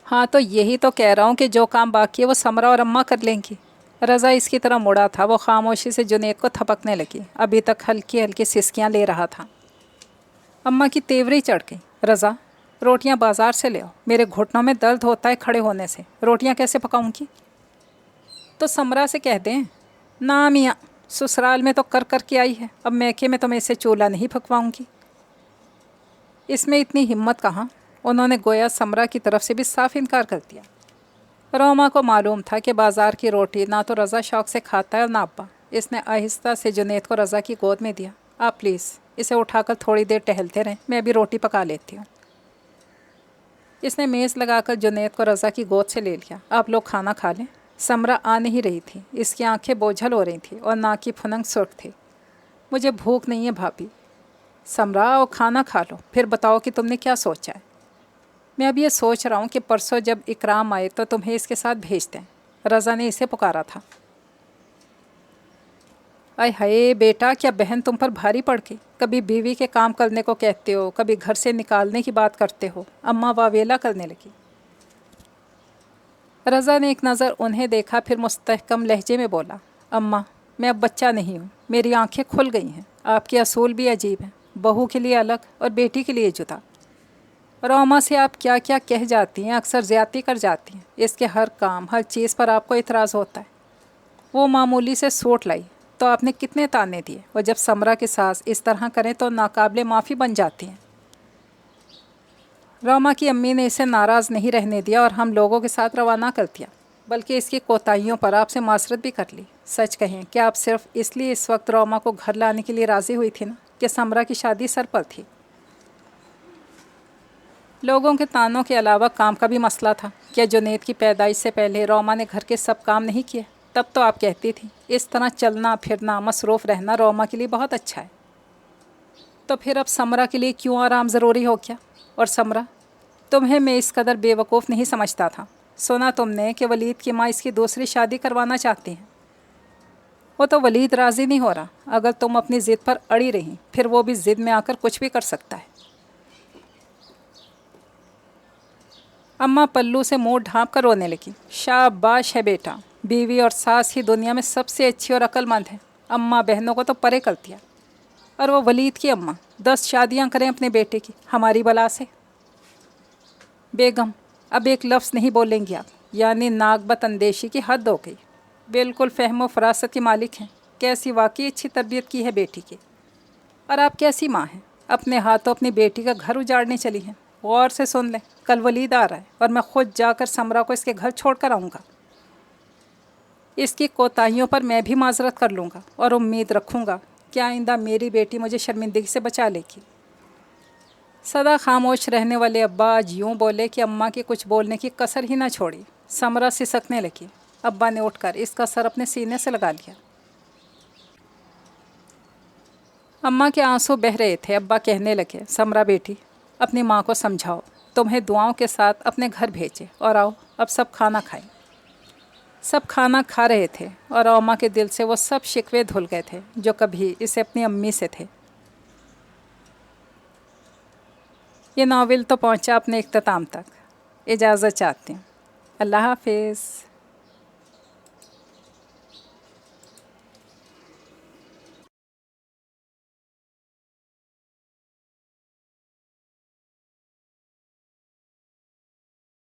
हाँ तो यही तो कह रहा हूँ कि जो काम बाकी है वो समरा और अम्मा कर लेंगी। रज़ा इसकी तरह मुड़ा था। वो खामोशी से जुनैद को थपकने लगी। अभी तक हल्की हल्की सिसकियाँ ले रहा था। अम्मा की तेवरी चढ़ गई। रज़ा, रोटियां बाज़ार से ले आओ, मेरे घुटनों में दर्द होता है खड़े होने से, रोटियां कैसे पकाऊंगी। तो समरा से कह दें। ना मियाँ, ससुराल में तो कर कर के आई है, अब मैके में तो मैं इसे चूल्हा नहीं पकवाऊंगी। इसमें इतनी हिम्मत कहाँ। उन्होंने गोया समरा की तरफ से भी साफ इनकार कर दिया। रोमा को मालूम था कि बाज़ार की रोटी ना तो रज़ा शौक़ से खाता है और ना अब्बा। इसने आहिस्ता से जुनैद को रज़ा की गोद में दिया। आप प्लीज़ इसे उठाकर थोड़ी देर टहलते रहें, मैं अभी रोटी पका लेती हूँ। इसने मेज़ लगाकर जुनैद को रज़ा की गोद से ले लिया। आप लोग खाना खा लें। समरा आ नहीं रही थी, इसकी आंखें बोझल हो रही थी और नाक की फुनंग सुर्ख थी। मुझे भूख नहीं है भाभी। समरा, और खाना खा लो, फिर बताओ कि तुमने क्या सोचा है। मैं अब ये सोच रहा हूँ कि परसों जब इकराम आए तो तुम्हें इसके साथ भेज दें। रज़ा ने इसे पुकारा था। आय हाय बेटा, क्या बहन तुम पर भारी पड़ गई। कभी बीवी के काम करने को कहते हो, कभी घर से निकालने की बात करते हो। अम्मा वावेला करने लगी। रज़ा ने एक नज़र उन्हें देखा, फिर मुस्तहकम लहजे में बोला, अम्मा मैं अब बच्चा नहीं हूँ, मेरी आंखें खुल गई हैं। आपके असूल भी अजीब हैं, बहू के लिए अलग और बेटी के लिए जुदा। रोमा से आप क्या क्या कह जाती हैं, अक्सर ज़्यादती कर जाती हैं। इसके हर काम हर चीज़ पर आपको इतराज़ होता है। वो मामूली से सूट लाई तो आपने कितने ताने दिए, और जब समरा की सास इस तरह करें तो नाकाबिले माफ़ी बन जाती हैं। रोमा की अम्मी ने इसे नाराज़ नहीं रहने दिया और हम लोगों के साथ रवाना कर दिया, बल्कि इसकी कोताहियों पर आपसे मासरत भी कर ली। सच कहें कि आप सिर्फ इसलिए इस वक्त रोमा को घर लाने के लिए राज़ी हुई थी ना कि समरा की शादी सर पर थी। लोगों के तानों के अलावा काम का भी मसला था। क्या जुनैद की पैदाइश से पहले रोमा ने घर के सब काम नहीं किए? तब तो आप कहती थी इस तरह चलना फिरना मसरूफ़ रहना रोमा के लिए बहुत अच्छा है। तो फिर अब समरा के लिए क्यों आराम ज़रूरी हो क्या? और समरा, तुम्हें मैं इस कदर बेवकूफ़ नहीं समझता था। सुना तुमने कि वलीद की माँ इसकी दूसरी शादी करवाना चाहती हैं। वो तो वलीद राज़ी नहीं हो रहा। अगर तुम अपनी ज़िद पर अड़ी रही, फिर वो भी ज़िद में आकर कुछ भी कर सकता है। अम्मा पल्लू से मुँह ढाँप कर रोने लगी। शाबाश है बेटा, बीवी और सास ही दुनिया में सबसे अच्छी और अक्लमंद है। अम्मा बहनों को तो परे कर दिया। और वो वलीद की अम्मा 10 शादियाँ करें अपने बेटे की, हमारी बला से। बेगम, अब एक लफ्ज़ नहीं बोलेंगी आप, यानी नागबत अंदेशी की हद हो गई। बिल्कुल फ़हम व फरासत की मालिक हैं। कैसी वाकई अच्छी तरबियत की है बेटी की। और आप कैसी माँ हैं, अपने हाथों अपनी बेटी का घर उजाड़ने चली हैं। गौर से सुन लें, कल वलीद आ रहा है और मैं खुद जाकर समरा को इसके घर छोड़ कर आऊँगा। इसकी कोताहियों पर मैं भी माजरत कर लूँगा और उम्मीद रखूँगा कि आइंदा मेरी बेटी मुझे शर्मिंदगी से बचा लेगी। सदा खामोश रहने वाले अब्बा आज यूँ बोले कि अम्मा के कुछ बोलने की कसर ही ना छोड़ी। समरा सिसकने लगी। अब्बा ने उठकर इसका सर अपने सीने से लगा लिया। अम्मा के आंसू बह रहे थे। अब्बा कहने लगे, समरा बेटी, अपनी माँ को समझाओ, तुम्हें दुआओं के साथ अपने घर भेजे, और आओ अब सब खाना खाएं। सब खाना खा रहे थे और अम्मा के दिल से वो सब शिकवे धुल गए थे जो कभी इसे अपनी अम्मी से थे। ये नावल तो पहुंचा अपने इख्तिताम तक। इजाज़त चाहती हूँ। अल्लाह हाफिज़।